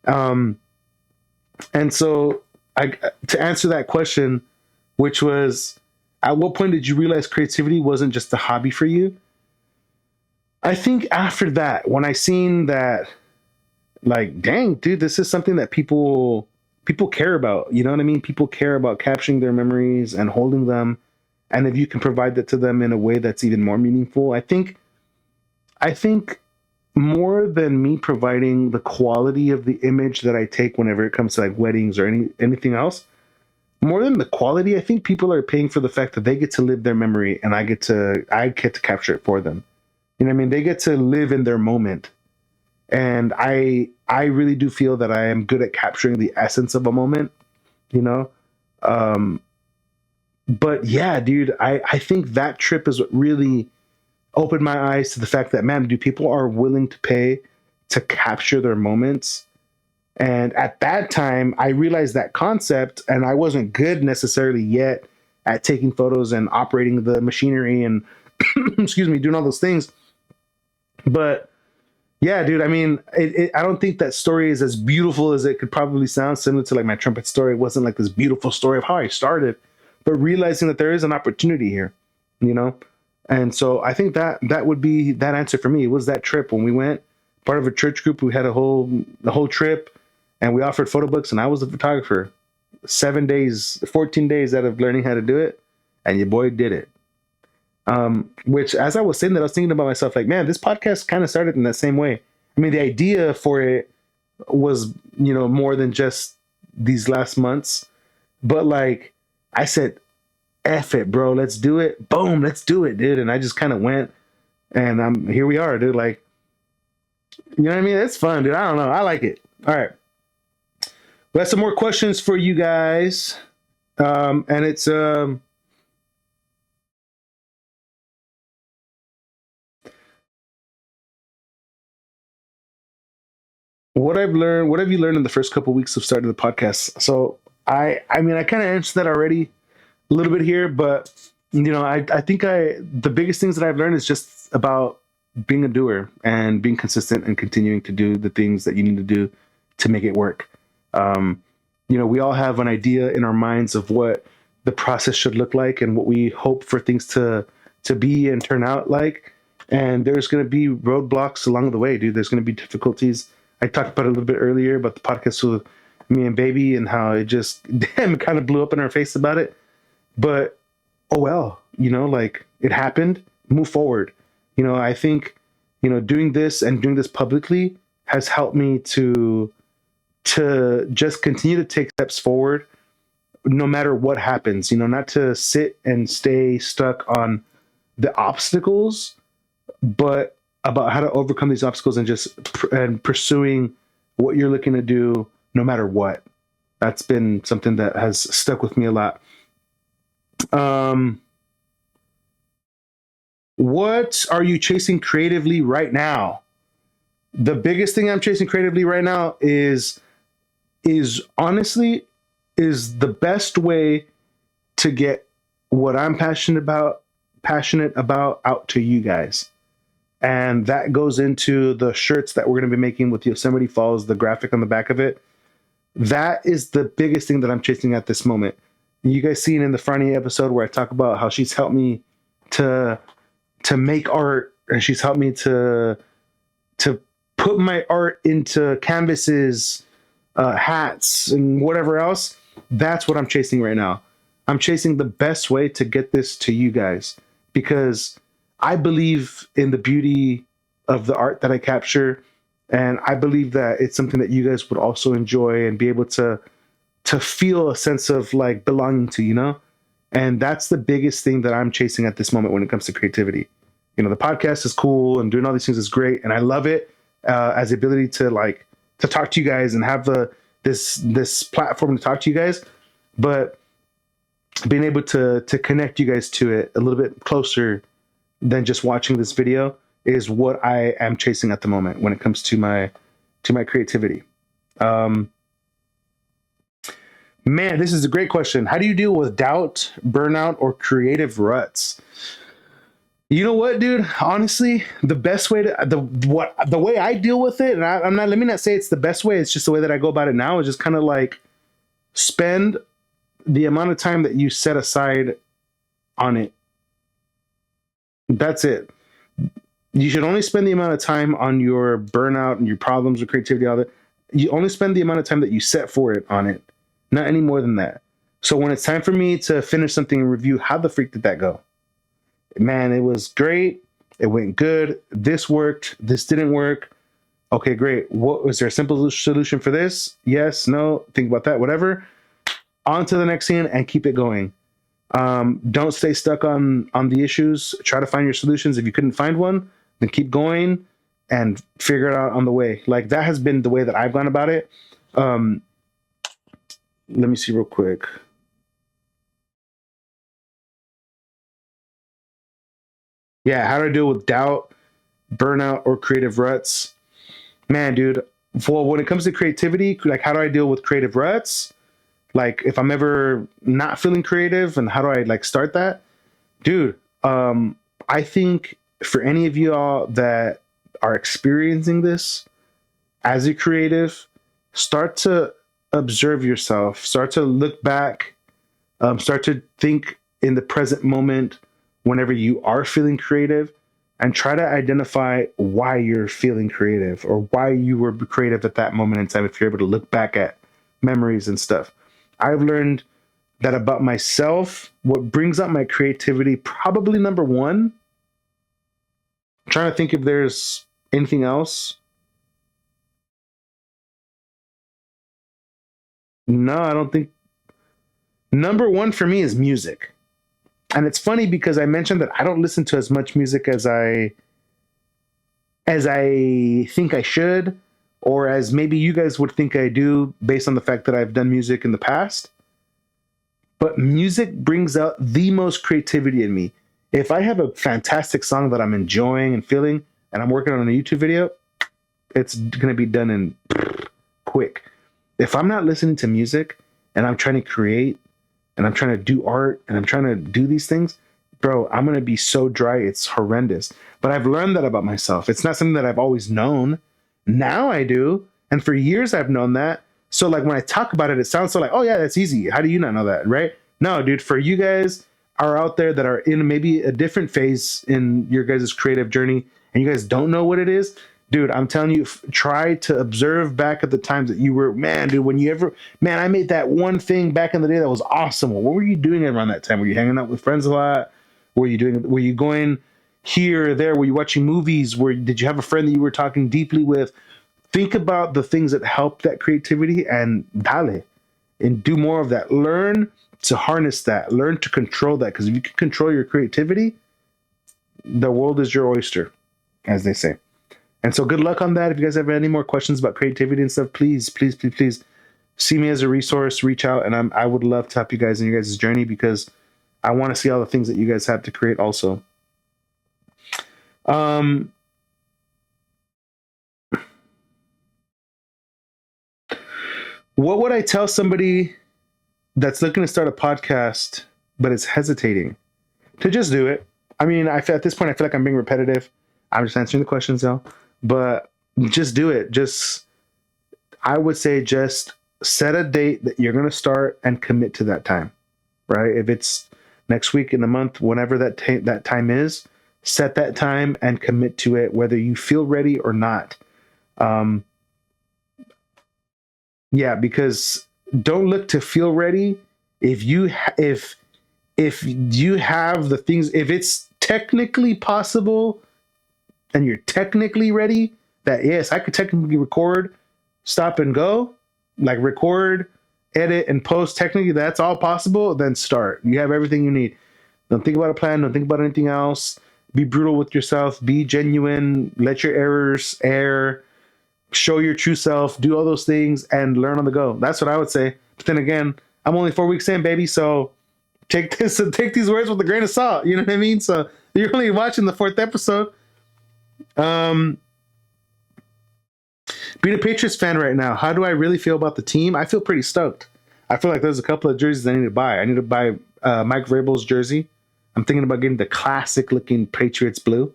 And so to answer that question, which was, at what point did you realize creativity wasn't just a hobby for you? I think after that, when I seen that, like, dang, dude, this is something that people care about. You know what I mean? People care about capturing their memories and holding them. And if you can provide that to them in a way that's even more meaningful, I think more than me providing the quality of the image that I take whenever it comes to like weddings or anything else, more than the quality, I think people are paying for the fact that they get to live their memory and I get to capture it for them. You know what I mean? They get to live in their moment. And I really do feel that I am good at capturing the essence of a moment, you know? But yeah, dude, I think that trip is what really opened my eyes to the fact that, man, dude, people are willing to pay to capture their moments. And at that time, I realized that concept, and I wasn't good necessarily yet at taking photos and operating the machinery and, excuse me, doing all those things. But yeah, dude, I mean, I don't think that story is as beautiful as it could probably sound, similar to like my trumpet story. It wasn't like this beautiful story of how I started, but realizing that there is an opportunity here, you know? And so I think that would be that answer for me. It was that trip when we went, part of a church group. We had the whole trip, and we offered photo books, and I was the photographer. 7 days, 14 days out of learning how to do it, and your boy did it. Which, as I was saying that, I was thinking about myself, like, man, this podcast kind of started in that same way. I mean, the idea for it was, you know, more than just these last months, but like I said, F it, bro, let's do it. Boom, let's do it, dude. And I just kind of went, and here we are, dude. Like, you know what I mean? It's fun, dude. I don't know. I like it. All right. We have some more questions for you guys. And it's, what have you learned in the first couple of weeks of starting the podcast? So I mean, I kind of answered that already a little bit here, but you know, I think the biggest things that I've learned is just about being a doer and being consistent and continuing to do the things that you need to do to make it work. You know, we all have an idea in our minds of what the process should look like and what we hope for things to be and turn out like. And there's going to be roadblocks along the way, dude. There's going to be difficulties. I talked about it a little bit earlier about the podcast with me and Baby and how it just damn kind of blew up in our face about it. But oh well, you know, like it happened. Move forward. You know, I think, you know, doing this and doing this publicly has helped me to just continue to take steps forward no matter what happens, you know, not to sit and stay stuck on the obstacles, but about how to overcome these obstacles and just pursuing what you're looking to do no matter what. That's been something that has stuck with me a lot. What are you chasing creatively right now? The biggest thing I'm chasing creatively right now is honestly the best way to get what I'm passionate about out to you guys. And that goes into the shirts that we're going to be making with Yosemite Falls, the graphic on the back of it. That is the biggest thing that I'm chasing at this moment. You guys seen in the Friday episode where I talk about how she's helped me to make art, and she's helped me to put my art into canvases, hats, and whatever else. That's what I'm chasing right now. I'm chasing the best way to get this to you guys, because I believe in the beauty of the art that I capture, And I believe that it's something that you guys would also enjoy and be able to feel a sense of like belonging to, you know? And that's the biggest thing that I'm chasing at this moment when it comes to creativity. You know, the podcast is cool and doing all these things is great, and I love it as the ability to like to talk to you guys and have this platform to talk to you guys. But being able to connect you guys to it a little bit closer than just watching this video is what I am chasing at the moment when it comes to my creativity. Man, this is a great question. How do you deal with doubt, burnout, or creative ruts? You know what, dude? Honestly, the best way to the way I deal with it, and I'm not. Let me not say it's the best way. It's just the way that I go about it now. Is just kind of like spend the amount of time that you set aside on it. That's it. You should only spend the amount of time on your burnout and your problems or creativity. All that. You only spend the amount of time that you set for it on it. Not any more than that. So when it's time for me to finish something and review, how the freak did that go? Man, it was great. It went good. This worked. This didn't work. Okay, great. What was there a simple solution for this? Yes, no, think about that, whatever. On to the next scene and keep it going. Don't stay stuck on the issues. Try to find your solutions. If you couldn't find one, then keep going and figure it out on the way. Like that has been the way that I've gone about it. Let me see real quick. Yeah, how do I deal with doubt, burnout, or creative ruts? Man, dude, when it comes to creativity, like how do I deal with creative ruts? Like if I'm ever not feeling creative, and how do I like start that? Dude, I think for any of you all that are experiencing this as a creative, start to observe yourself, start to look back, start to think in the present moment whenever you are feeling creative, and try to identify why you're feeling creative or why you were creative at that moment in time if you're able to look back at memories and stuff. I've learned that about myself. What brings out my creativity, probably number one, I'm trying to think if there's anything else. No, I don't think. Number one for me is music. And it's funny because I mentioned that I don't listen to as much music as I think I should, or as maybe you guys would think I do based on the fact that I've done music in the past. But music brings out the most creativity in me. If I have a fantastic song that I'm enjoying and feeling, and I'm working on a YouTube video, it's going to be done in quick. If I'm not listening to music and I'm trying to create and I'm trying to do art and I'm trying to do these things, bro, I'm going to be so dry. It's horrendous. But I've learned that about myself. It's not something that I've always known. Now I do. And for years I've known that. So like when I talk about it, it sounds so like, oh yeah, that's easy. How do you not know that? Right? No, dude, for you guys are out there that are in maybe a different phase in your guys' creative journey and you guys don't know what it is, dude, I'm telling you, try to observe back at the times that you were, man, dude, man, I made that one thing back in the day that was awesome. What were you doing around that time? Were you hanging out with friends a lot? Were you going here or there? Were you watching movies? Did you have a friend that you were talking deeply with? Think about the things that help that creativity and dale, and do more of that. Learn to harness that. Learn to control that. Because if you can control your creativity, the world is your oyster, as they say. And so good luck on that. If you guys have any more questions about creativity and stuff, please see me as a resource, reach out, and I would love to help you guys in your guys' journey because I want to see all the things that you guys have to create also. What would I tell somebody that's looking to start a podcast but is hesitating? To just do it. I mean, at this point, I feel like I'm being repetitive. I'm just answering the questions now. But just do it. I would say just set a date that you're going to start and commit to that time, right? If it's next week, in the month, whenever that time is, set that time and commit to it, whether you feel ready or not. Yeah, because don't look to feel ready. If you have the things, if it's technically possible and you're technically ready, that, yes, I could technically record, stop and go, like record, edit, and post. Technically, that's all possible. Then start. You have everything you need. Don't think about a plan. Don't think about anything else. Be brutal with yourself. Be genuine. Let your errors air. Show your true self. Do all those things and learn on the go. That's what I would say. But then again, I'm only 4 weeks in, baby. So take these words with a grain of salt. You know what I mean? So you're only watching the 4th episode. Being a Patriots fan right now, how do I really feel about the team? I feel pretty stoked. I feel like there's a couple of jerseys I need to buy. I need to buy Mike Vrabel's jersey. I'm thinking about getting the classic looking Patriots blue.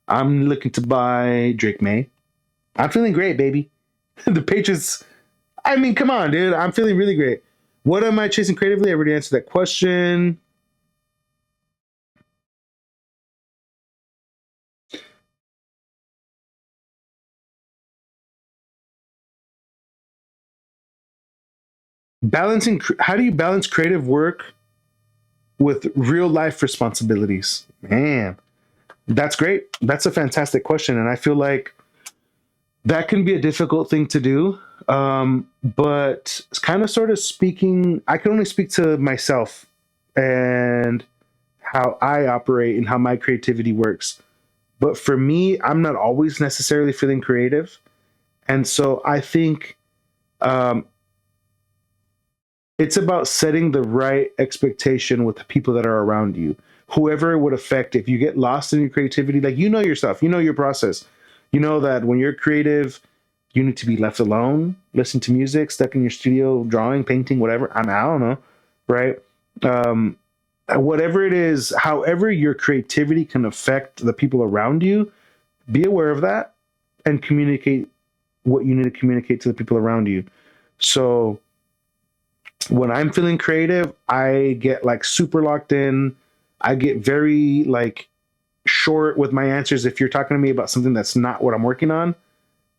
I'm looking to buy Drake May. I'm feeling great, baby. The Patriots, I mean, come on, dude. I'm feeling really great. What am I chasing creatively? I already answered that question. How do you balance creative work with real life responsibilities? Man, that's great. That's a fantastic question. And I feel like that can be a difficult thing to do. But it's kind of sort of speaking, I can only speak to myself and how I operate and how my creativity works. But for me, I'm not always necessarily feeling creative. And so I think it's about setting the right expectation with the people that are around you. Whoever it would affect, if you get lost in your creativity, like, you know yourself, you know your process. You know that when you're creative, you need to be left alone, listen to music, stuck in your studio, drawing, painting, whatever. I don't know, right? Whatever it is, however your creativity can affect the people around you, be aware of that and communicate what you need to communicate to the people around you. So when I'm feeling creative, I get like super locked in. I get very like short with my answers. If you're talking to me about something that's not what I'm working on,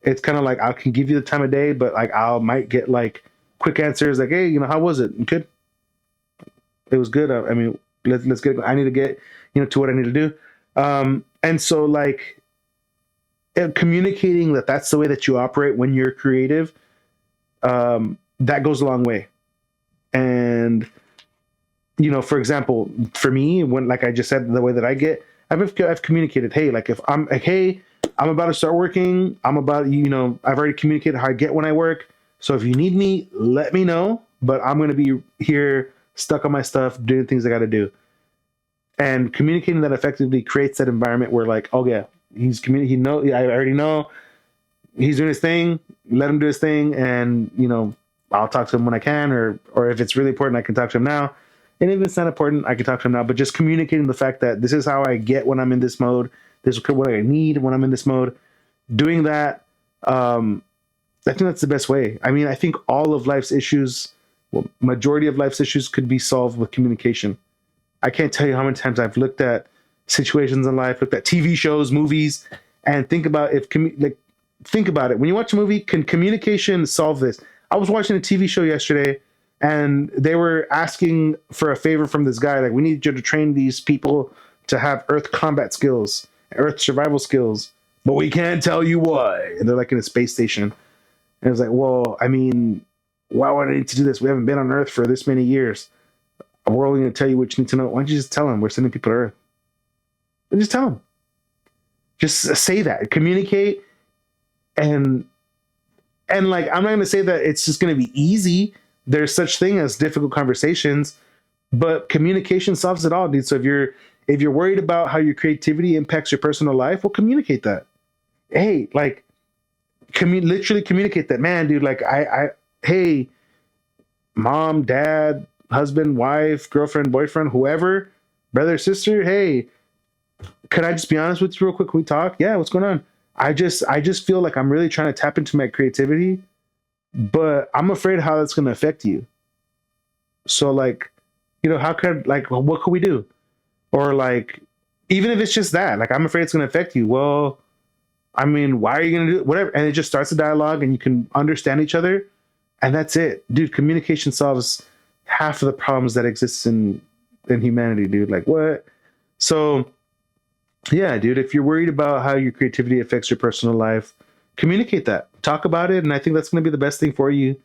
it's kind of like I can give you the time of day, but like might get like quick answers like, hey, how was it? Good. It was good. I mean, let's get. I need to get to what I need to do. And so like communicating that's the way that you operate when you're creative. That goes a long way. And for example, for me, when, like I just said, the way that I've communicated, hey, like if I'm like, hey, I'm about to start working. I'm about, I've already communicated how I get when I work. So if you need me, let me know. But I'm going to be here stuck on my stuff, doing things I got to do. And communicating that effectively creates that environment where like, oh yeah, I already know he's doing his thing. Let him do his thing. And, I'll talk to him when I can, or if it's really important, I can talk to him now. And if it's not important, I can talk to him now. But just communicating the fact that this is how I get when I'm in this mode. This is what I need when I'm in this mode. Doing that, I think that's the best way. I mean, I think all of life's issues, majority of life's issues could be solved with communication. I can't tell you how many times I've looked at situations in life, looked at TV shows, movies, and think about think about it. When you watch a movie, can communication solve this? I was watching a TV show yesterday, and they were asking for a favor from this guy. Like, we need you to train these people to have Earth combat skills, Earth survival skills, but we can't tell you why. And they're like in a space station. And it's like, well, I mean, why would I need to do this? We haven't been on Earth for this many years. We're only going to tell you what you need to know. Why don't you just tell them we're sending people to Earth? And just tell them. Just say that. Communicate. And like, I'm not going to say that it's just going to be easy. There's such thing as difficult conversations, but communication solves it all, dude. So if you're worried about how your creativity impacts your personal life, well, communicate that. Hey, like, literally communicate that, man, dude. Like, hey, mom, dad, husband, wife, girlfriend, boyfriend, whoever, brother, sister, hey, could I just be honest with you real quick? Can we talk? Yeah, what's going on? I just feel like I'm really trying to tap into my creativity, but I'm afraid how that's going to affect you. So like, how could, like, well, what could we do? Or like, even if it's just that, like, I'm afraid it's going to affect you. Well, I mean, why are you going to do it? Whatever. And it just starts a dialogue and you can understand each other. And that's it, dude. Communication solves half of the problems that exist in humanity, dude. Like, what? So yeah, dude, if you're worried about how your creativity affects your personal life, communicate that, talk about it, and I think that's going to be the best thing for you.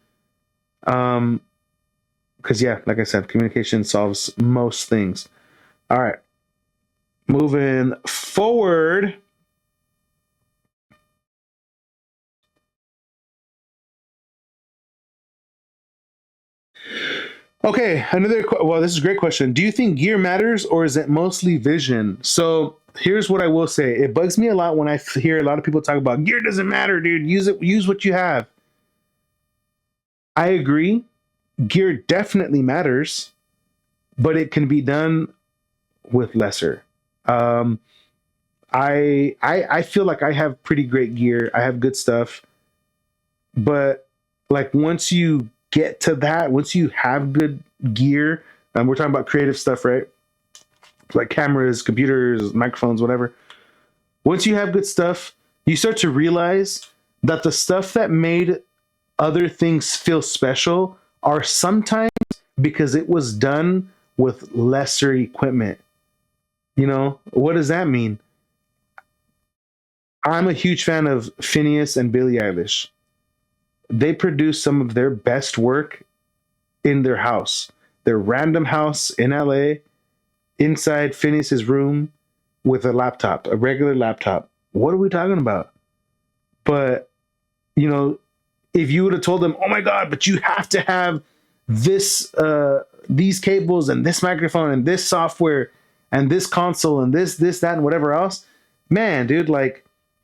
Because yeah, like I said, communication solves most things. All right, moving forward. Okay, well, this is a great question. Do you think gear matters, or is it mostly vision? So here's what I will say. It bugs me a lot when I hear a lot of people talk about gear doesn't matter, dude. Use what you have. I agree. Gear definitely matters, but it can be done with lesser. Um, I feel like I have pretty great gear. I have good stuff, but like once you get to that, once you have good gear, we're talking about creative stuff, right? Like cameras, computers, microphones, whatever. Once you have good stuff, you start to realize that the stuff that made other things feel special are sometimes because it was done with lesser equipment. You know, what does that mean? I'm a huge fan of Phineas and Billie Eilish. They produce some of their best work in their house, their random house in LA, inside Phineas's room with a laptop, a regular laptop. What are we talking about? But, you know, if you would have told them, oh my God, but you have to have this, these cables and this microphone and this software and this console and this, that, and whatever else, man, dude, like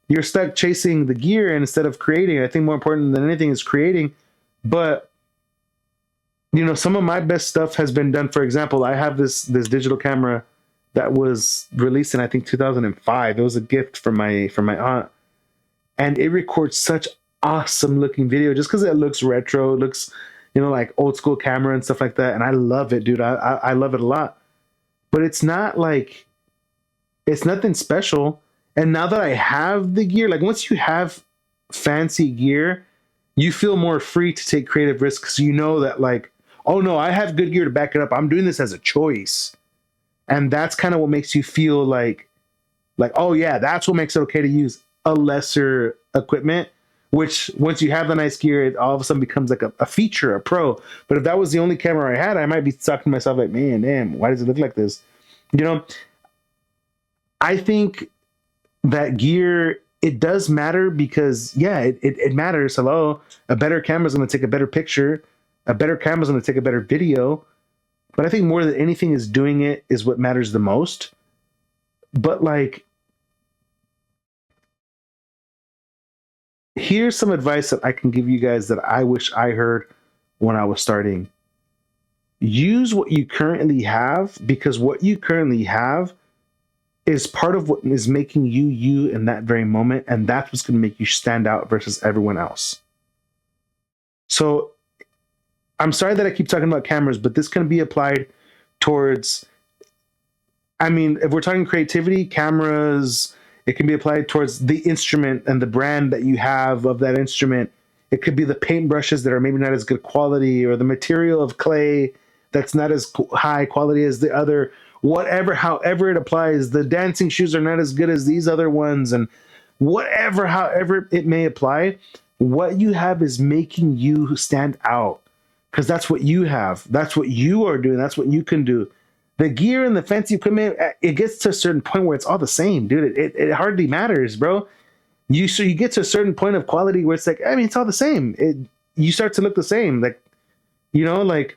you're stuck chasing the gear instead of creating. I think more important than anything is creating. But, you know, some of my best stuff has been done. For example, I have this digital camera that was released in, I think, 2005. It was a gift from my aunt, and it records such awesome looking video just because it looks retro, it looks, you know, like old school camera and stuff like that. And I love it, dude. I love it a lot. But it's not like, it's nothing special. And now that I have the gear, like once you have fancy gear, you feel more free to take creative risks because you know that, like, oh no, I have good gear to back it up. I'm doing this as a choice. And that's kind of what makes you feel like, oh yeah, that's what makes it okay to use a lesser equipment, which once you have the nice gear, it all of a sudden becomes like a feature, a pro. But if that was the only camera I had, I might be talking to myself like, man, damn, why does it look like this? You know, I think that gear, it does matter because, yeah, it matters. Hello, a better camera is going to take a better picture. A better camera is going to take a better video. But I think more than anything is doing it is what matters the most. But like, here's some advice that I can give you guys that I wish I heard when I was starting. Use what you currently have, because what you currently have is part of what is making you in that very moment, and that's what's going to make you stand out versus everyone else. So I'm sorry that I keep talking about cameras, but this can be applied towards, I mean, if we're talking creativity, cameras, it can be applied towards the instrument and the brand that you have of that instrument. It could be the paintbrushes that are maybe not as good quality, or the material of clay that's not as high quality as the other. Whatever, however it applies, the dancing shoes are not as good as these other ones, and whatever, however it may apply, what you have is making you stand out, because that's what you have. That's what you are doing. That's what you can do. The gear and the fancy equipment, it gets to a certain point where it's all the same, dude. It hardly matters, bro. You get to a certain point of quality where it's like, I mean, it's all the same. You start to look the same, like, you know, like.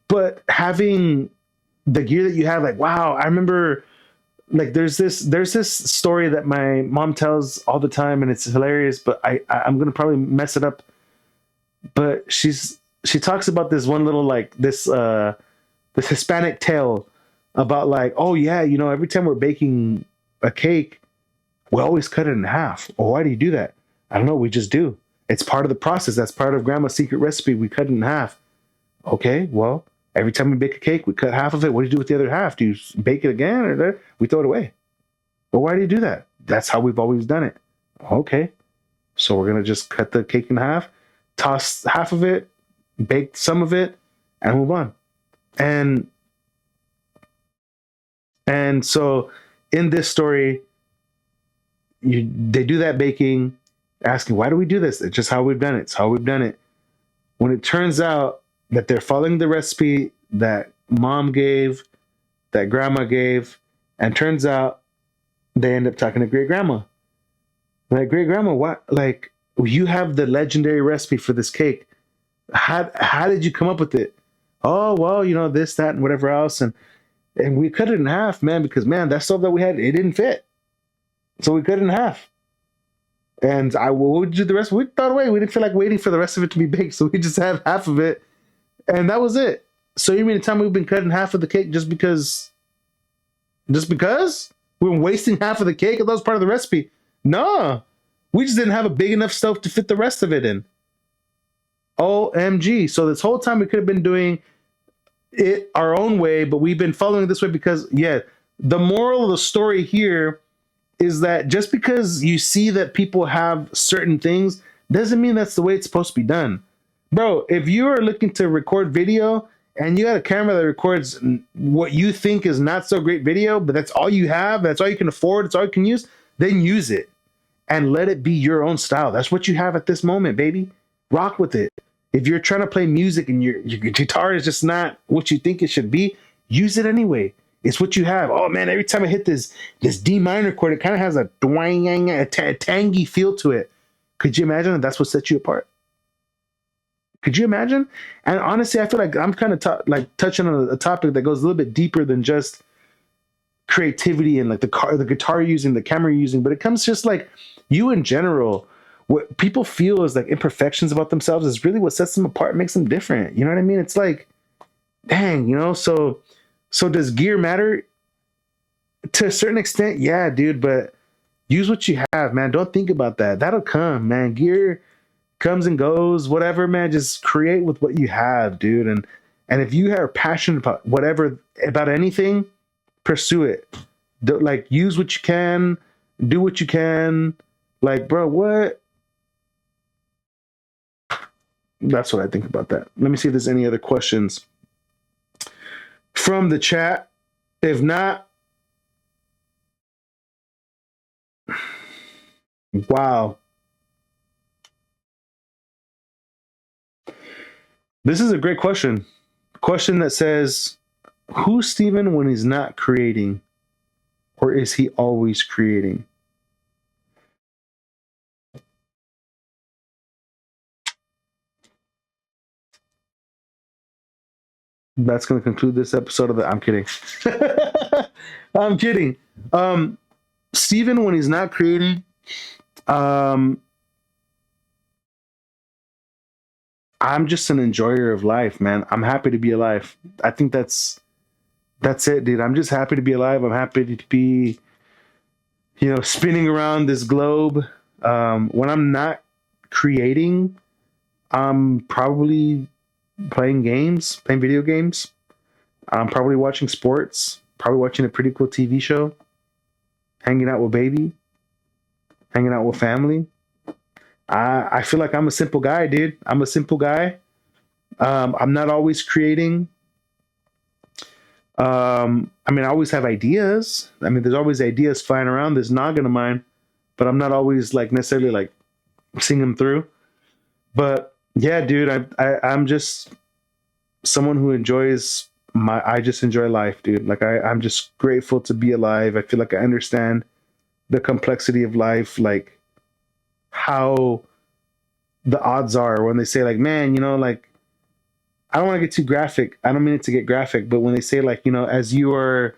But having the gear that you have, like, wow, I remember, like, there's this story that my mom tells all the time, and it's hilarious. But I'm gonna probably mess it up. But she talks about this one little, like, this Hispanic tale about, like, oh yeah, you know, every time we're baking a cake, we always cut it in half. Well, why do you do that? I don't know. We just do. It's part of the process. That's part of Grandma's secret recipe. We cut it in half. Okay, well, every time we bake a cake, we cut half of it. What do you do with the other half? Do you bake it again, or we throw it away? Well, why do you do that? That's how we've always done it. Okay, so we're gonna just cut the cake in half, toss half of it, bake some of it, and move on. And so in this story, they do that baking, asking, why do we do this? It's just how we've done it. It's how we've done it. When it turns out that they're following the recipe that mom gave, that grandma gave, and turns out they end up talking to great grandma. Like, great grandma, what? Like, you have the legendary recipe for this cake. How did you come up with it? Oh, well, this, that, and whatever else. And we cut it in half, man, because, man, that stuff that we had, it didn't fit. So we cut it in half. And what would you do the rest? We thought away. We didn't feel like waiting for the rest of it to be baked. So we just had half of it. And that was it. So you mean to tell me we've been cutting half of the cake just because? Just because? We've been wasting half of the cake? And that was part of the recipe. No. We just didn't have a big enough stove to fit the rest of it in. OMG. So this whole time we could have been doing it our own way, but we've been following it this way because, yeah, the moral of the story here is that just because you see that people have certain things doesn't mean that's the way it's supposed to be done. Bro, if you are looking to record video and you got a camera that records what you think is not so great video, but that's all you have, that's all you can afford, it's all you can use, then use it and let it be your own style. That's what you have at this moment, baby. Rock with it. If you're trying to play music and your guitar is just not what you think it should be, use it anyway. It's what you have. Oh man, every time I hit this D minor chord, it kind of has a twang, a tangy feel to it. Could you imagine that that's what sets you apart? Could you imagine? And honestly, I feel like I'm kind of touching on a topic that goes a little bit deeper than just creativity and like the guitar you're using, the camera you're using, but it comes just like you in general. What people feel is like imperfections about themselves is really what sets them apart, makes them different. You know what I mean? It's like, dang, so does gear matter? To a certain extent, yeah, dude, but use what you have, man. Don't think about that. That'll come, man. Gear comes and goes, whatever, man. Just create with what you have, dude. And if you are passionate about anything, pursue it. Like, use what you can, do what you can. Like, bro, what? That's what I think about that. Let me see if there's any other questions from the chat. If not, wow. This is a great question. Question that says, who's Steven when he's not creating? Or is he always creating? That's going to conclude this episode of the... I'm kidding. I'm kidding. Steven, when he's not creating, I'm just an enjoyer of life, man. I'm happy to be alive. I think that's it, dude. I'm just happy to be alive. I'm happy to be, spinning around this globe. When I'm not creating, I'm probably playing video games. I'm probably watching sports, probably watching a pretty cool TV show, hanging out with baby, hanging out with family. I feel like I'm a simple guy, dude. I'm a simple guy. I'm not always creating. I always have ideas. There's always ideas flying around this noggin of mine, but I'm not always necessarily seeing them through. But yeah, dude, I'm just someone who enjoys I just enjoy life, dude. I'm just grateful to be alive. I feel like I understand the complexity of life, how the odds are when they say man, I don't want to get too graphic. I don't mean it to get graphic, but when they say as you are,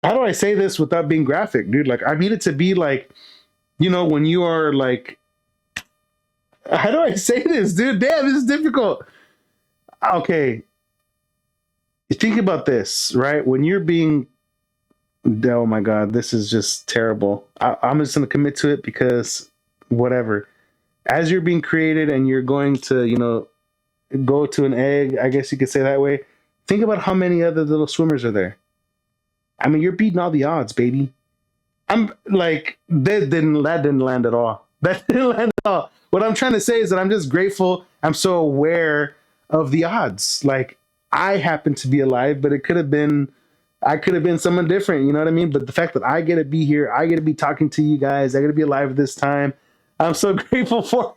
how do I say this without being graphic, dude? I mean it to be when you are how do I say this, dude? Damn, this is difficult. Okay. Think about this, right? When you're being, oh my God, this is just terrible. I'm just going to commit to it because whatever. As you're being created and you're going to, go to an egg, I guess you could say that way. Think about how many other little swimmers are there. You're beating all the odds, baby. That didn't land at all. That didn't land at all. What I'm trying to say is that I'm just grateful. I'm so aware of the odds. I happen to be alive, but it could have been I could have been someone different, you know what I mean? But the fact that I get to be here, I get to be talking to you guys, I get to be alive this time, I'm so grateful for.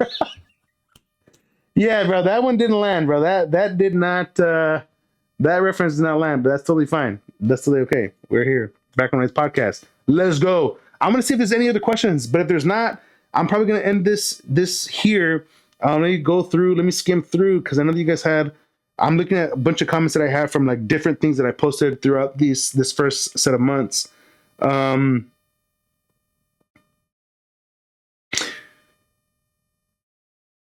Yeah, bro, that one didn't land, bro. That did not. That reference did not land, but that's totally fine. That's totally okay. We're here. BackgroundNOISE podcast. Let's go. I'm gonna see if there's any other questions, but if there's not, I'm probably gonna end this here. Let me go through. Let me skim through because I know that you guys had. I'm looking at a bunch of comments that I have from like different things that I posted throughout this first set of months.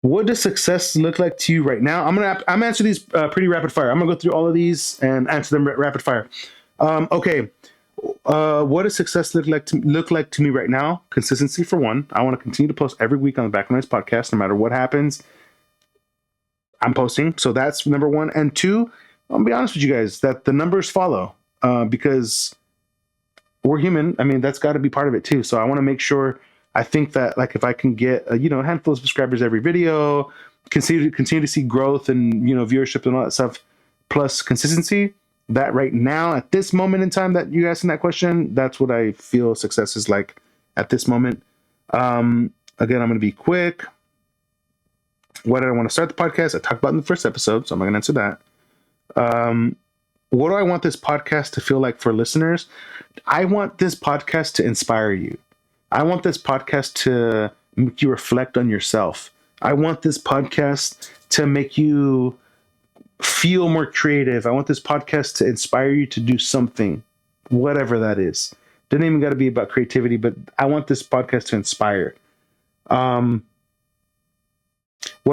What does success look like to you right now? I'm gonna answer these pretty rapid fire. I'm gonna go through all of these and answer them rapid fire. Okay. What does success look like to me right now? Consistency for one. I want to continue to post every week on the BackgroundNOISE podcast, no matter what happens. I'm posting, so that's number one. And two, I'll be honest with you guys that the numbers follow because we're human. I mean, that's got to be part of it too. So I want to make sure. I think that like if I can get a handful of subscribers every video, continue to see growth and viewership and all that stuff, plus consistency. That right now at this moment in time that you asking that question, that's what I feel success is like at this moment. Again, I'm going to be quick. What did I want to start the podcast? I talked about in the first episode, so I'm not going to answer that. What do I want this podcast to feel like for listeners? I want this podcast to inspire you. I want this podcast to make you reflect on yourself. I want this podcast to make you feel more creative. I want this podcast to inspire you to do something, whatever that is. Doesn't even got to be about creativity, but I want this podcast to inspire. What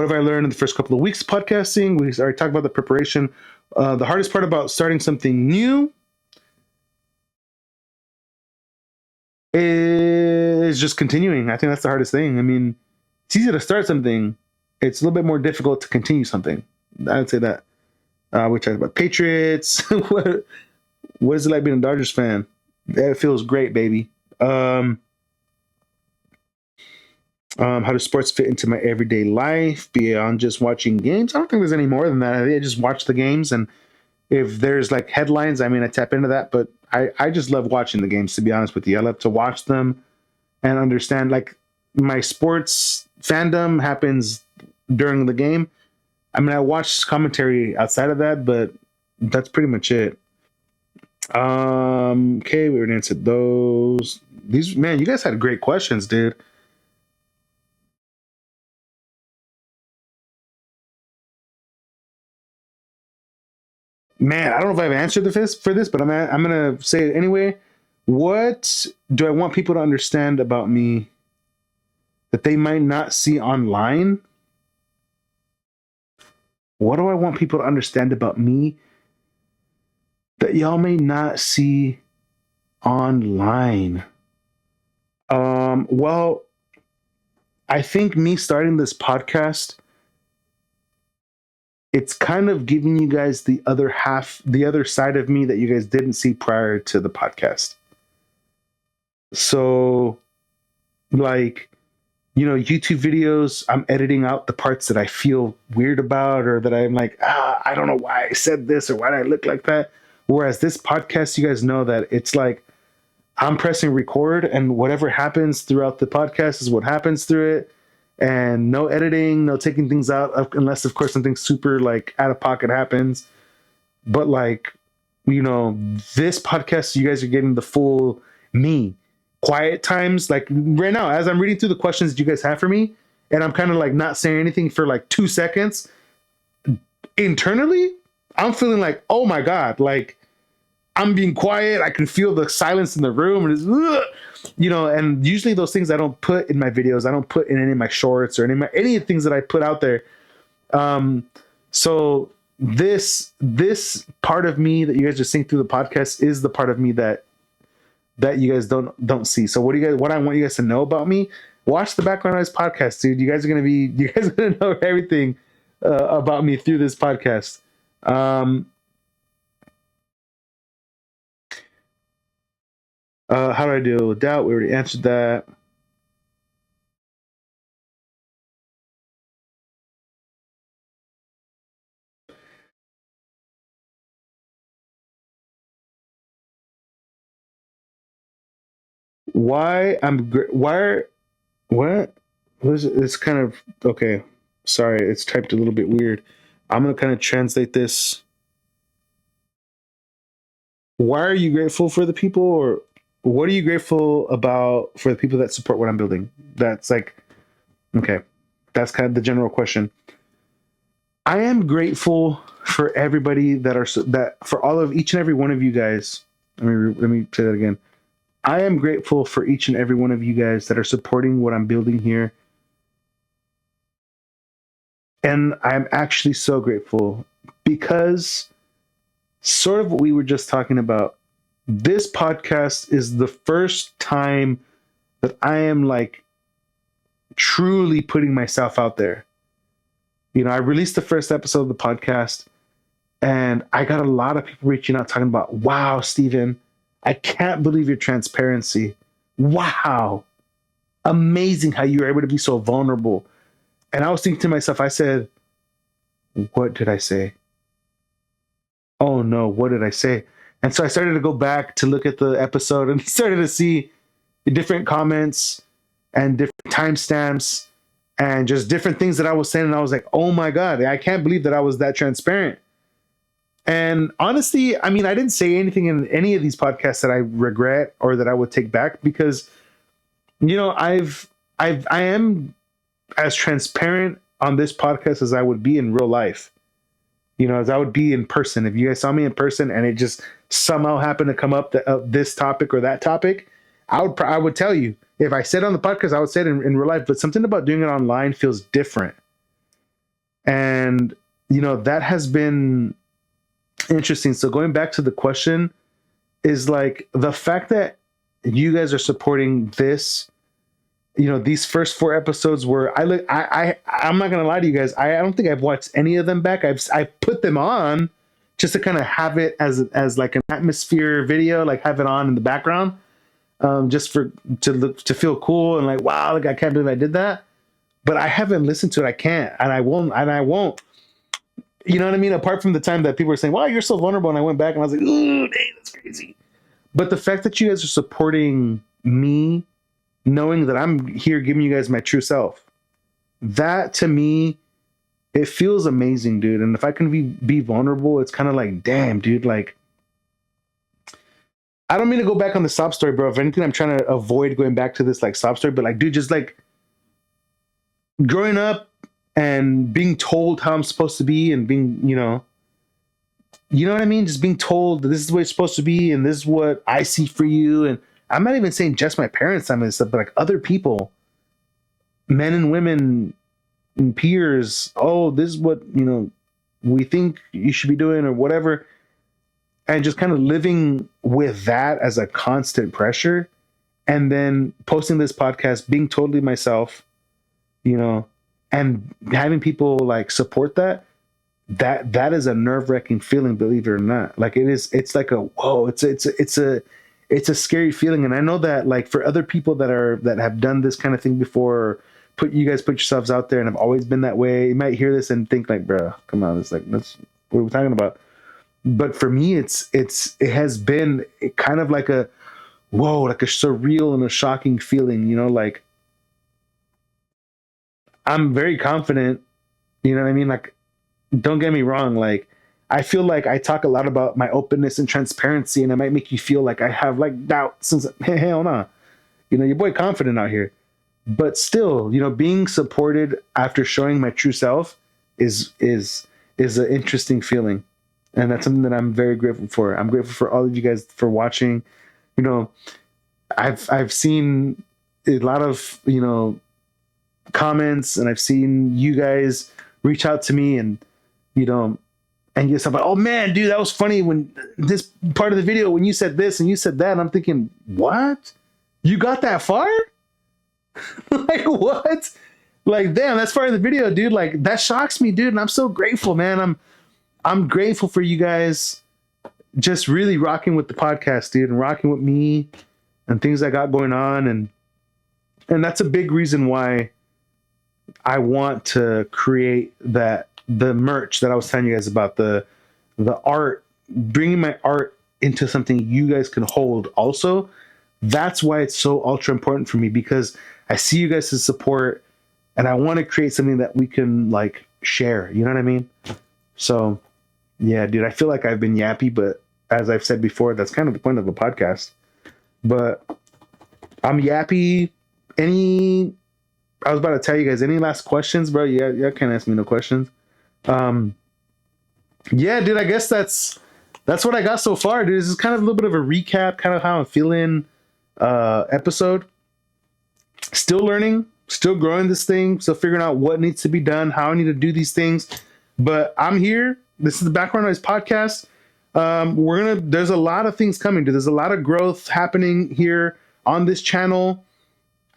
have I learned in the first couple of weeks of podcasting? We already talked about the preparation. The hardest part about starting something new is just continuing. I think that's the hardest thing. I mean, it's easy to start something. It's a little bit more difficult to continue something. I'd say that. We talked about Patriots. what is it like being a Dodgers fan? It feels great, baby. How does sports fit into my everyday life beyond just watching games? I don't think there's any more than that. I just watch the games, and if there's like headlines, I mean, I tap into that, but I just love watching the games, to be honest with you. I love to watch them and understand, like, my sports fandom happens during the game. I mean, I watch commentary outside of that, but that's pretty much it. Okay, we already answered those. These, man, you guys had great questions, dude. Man, I don't know if I've answered for this, but I'm gonna say it anyway. What do I want people to understand about me that they might not see online? What do I want people to understand about me that y'all may not see online? Well, I think me starting this podcast, it's kind of giving you guys the other side of me that you guys didn't see prior to the podcast. So, like, YouTube videos, I'm editing out the parts that I feel weird about, or that I'm like, I don't know why I said this or why did I look like that. Whereas this podcast, you guys know that it's like I'm pressing record, and whatever happens throughout the podcast is what happens through it. And no editing, no taking things out, unless, of course, something super like out of pocket happens. But like, this podcast, you guys are getting the full me. Quiet times, like right now, as I'm reading through the questions that you guys have for me, and I'm kind of like not saying anything for like 2 seconds, internally, I'm feeling like, oh my God, like I'm being quiet. I can feel the silence in the room, and it's, and usually those things I don't put in my videos. I don't put in any of my shorts or any of the things that I put out there. So this part of me that you guys just think through the podcast is the part of me that you guys don't see. So what I want you guys to know about me, watch the BackgroundNOISE podcast, dude. You guys are gonna know everything about me through this podcast. How do I deal with doubt? We already answered that. why what was it? It's kind of okay. Sorry, it's typed a little bit weird. I'm gonna kind of translate this. Why are you grateful for the people, or what are you grateful about for the people that support what I'm building? That's like, okay, that's kind of the general question. I am grateful for everybody that for all of each and every one of you guys. Let me say that again. I am grateful for each and every one of you guys that are supporting what I'm building here. And I'm actually so grateful because, sort of what we were just talking about, this podcast is the first time that I am like truly putting myself out there. You know, I released the first episode of the podcast and I got a lot of people reaching out talking about, wow, Steven, I can't believe your transparency. Wow. Amazing how you were able to be so vulnerable. And I was thinking to myself, I said, what did I say? Oh no, what did I say? And so I started to go back to look at the episode and started to see different comments and different timestamps and just different things that I was saying. And I was like, oh my God, I can't believe that I was that transparent. And honestly, I mean, I didn't say anything in any of these podcasts that I regret or that I would take back because, you know, I am as transparent on this podcast as I would be in real life. You know, as I would be in person. If you guys saw me in person and it just somehow happened to come up this topic or that topic, I would tell you. If I said on the podcast, I would say it in real life. But something about doing it online feels different. And, you know, that has been interesting. So going back to the question is like the fact that you guys are supporting this, you know, these first 4 episodes where I'm not gonna lie to you guys, I don't think I've watched any of them back. I put them on just to kind of have it as like an atmosphere video, like have it on in the background, just to feel cool and like, wow, like I can't believe I did that. But I haven't listened to it. I can't, and I won't. You know what I mean? Apart from the time that people were saying, wow, you're so vulnerable, and I went back and I was like, ooh, dang, that's crazy. But the fact that you guys are supporting me, knowing that I'm here giving you guys my true self, that to me, it feels amazing, dude. And if I can be vulnerable, it's kind of like, damn, dude, like, I don't mean to go back on the sob story, bro. If anything, I'm trying to avoid going back to this like sob story, but like, dude, just like growing up and being told how I'm supposed to be and being, you know what I mean? Just being told that this is what it's supposed to be and this is what I see for you. And I'm not even saying just my parents, some of this stuff, but like other people, men and women and peers. Oh, this is what, you know, we think you should be doing or whatever. And just kind of living with that as a constant pressure. And then posting this podcast, being totally myself, you know, and having people like support that is a nerve-wracking feeling, believe it or not. Like it's like a whoa, it's a scary feeling. And I know that like for other people that have done this kind of thing before, put yourselves out there and have always been that way, you might hear this and think like, bro, come on, it's like, that's what we're talking about. But for me, it has been kind of like a whoa, like a surreal and a shocking feeling, you know, like I'm very confident, you know what I mean? Like, don't get me wrong, like I feel like I talk a lot about my openness and transparency, and it might make you feel like I have like doubt since hell no. You know, your boy confident out here. But still, you know, being supported after showing my true self is an interesting feeling. And that's something that I'm very grateful for. I'm grateful for all of you guys for watching. You know, I've seen a lot of, you know, comments, and I've seen you guys reach out to me and, you know, and you're like, oh man, dude, that was funny when this part of the video, when you said this and you said that. And I'm thinking, what? You got that far? Like, what? Like, damn, that's far in the video, dude. Like, that shocks me, dude. And I'm so grateful, man. I'm grateful for you guys just really rocking with the podcast, dude, and rocking with me and things I got going on. And that's a big reason why I want to create the merch that I was telling you guys about, the art, bringing my art into something you guys can hold also. That's why it's so ultra important for me, because I see you guys' support and I want to create something that we can like share. You know what I mean? So yeah, dude, I feel like I've been yappy, but as I've said before, that's kind of the point of a podcast. But I'm yappy. I was about to tell you guys, any last questions, bro? Yeah, y'all can't ask me no questions. Yeah, dude, I guess that's what I got so far, dude. This is kind of a little bit of a recap, kind of how I'm feeling episode. Still learning, still growing this thing, still figuring out what needs to be done, how I need to do these things. But I'm here. This is the Background Noise podcast. There's a lot of things coming, dude. There's a lot of growth happening here on this channel.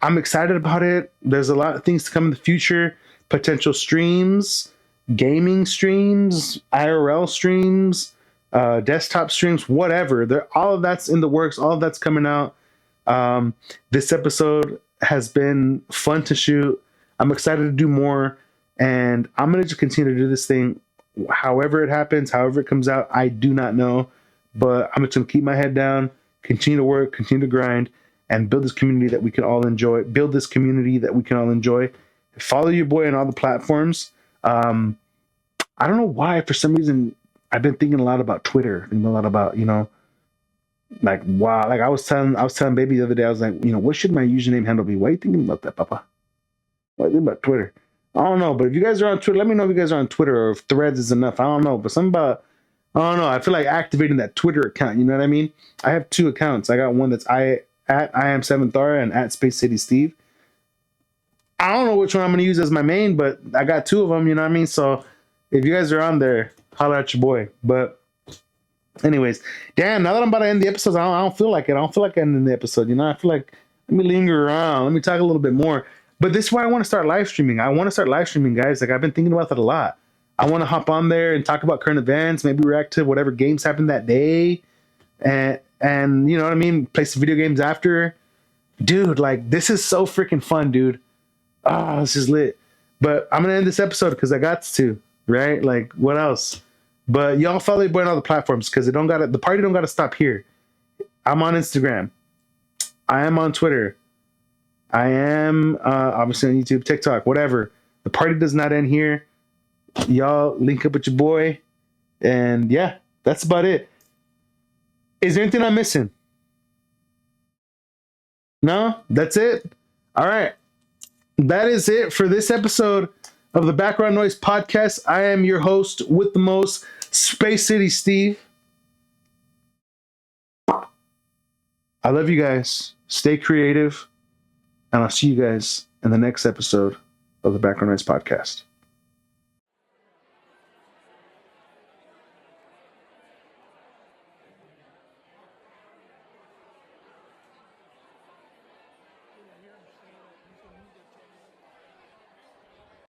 I'm excited about it. There's a lot of things to come in the future. Potential streams, gaming streams, IRL streams, desktop streams, whatever. All of that's in the works. All of that's coming out. This episode has been fun to shoot. I'm excited to do more, and I'm going to just continue to do this thing. However it happens, however it comes out, I do not know, but I'm just going to keep my head down, continue to work, continue to grind, and build this community that we can all enjoy. Follow your boy on all the platforms. I don't know why, for some reason, I've been thinking a lot about Twitter, thinking a lot about, like, wow. Like I was telling baby the other day, I was like, what should my username handle be? Why are you thinking about that, Papa? Why are you thinking about Twitter? I don't know, but if you guys are on Twitter, let me know if you guys are on Twitter or if Threads is enough. I don't know, but something about, I don't know. I feel like activating that Twitter account. You know what I mean? I have 2 accounts. I got one that's at I am seventhaura and at spacecitysteve. I don't know which one I'm going to use as my main, but I got 2 of them. You know what I mean? So if you guys are on there, holler at your boy. But anyways, damn, now that I'm about to end the episode, I don't feel like it. I don't feel like ending the episode. I feel like, let me linger around. Let me talk a little bit more. But this is why I want to start live streaming. I want to start live streaming, guys. Like, I've been thinking about that a lot. I want to hop on there and talk about current events, maybe react to whatever games happened that day. And you know what I mean? Play some video games after. Dude, like, this is so freaking fun, dude. Ah, this is lit. But I'm going to end this episode because I got to, right? Like, what else? But y'all follow your boy on all the platforms, because the party don't got to stop here. I'm on Instagram. I am on Twitter. I am obviously on YouTube, TikTok, whatever. The party does not end here. Y'all link up with your boy. And yeah, that's about it. Is there anything I'm missing? No? That's it? All right. That is it for this episode of the Background Noise podcast. I am your host with the most, spacecitysteve. I love you guys. Stay creative. And I'll see you guys in the next episode of the Background Noise podcast.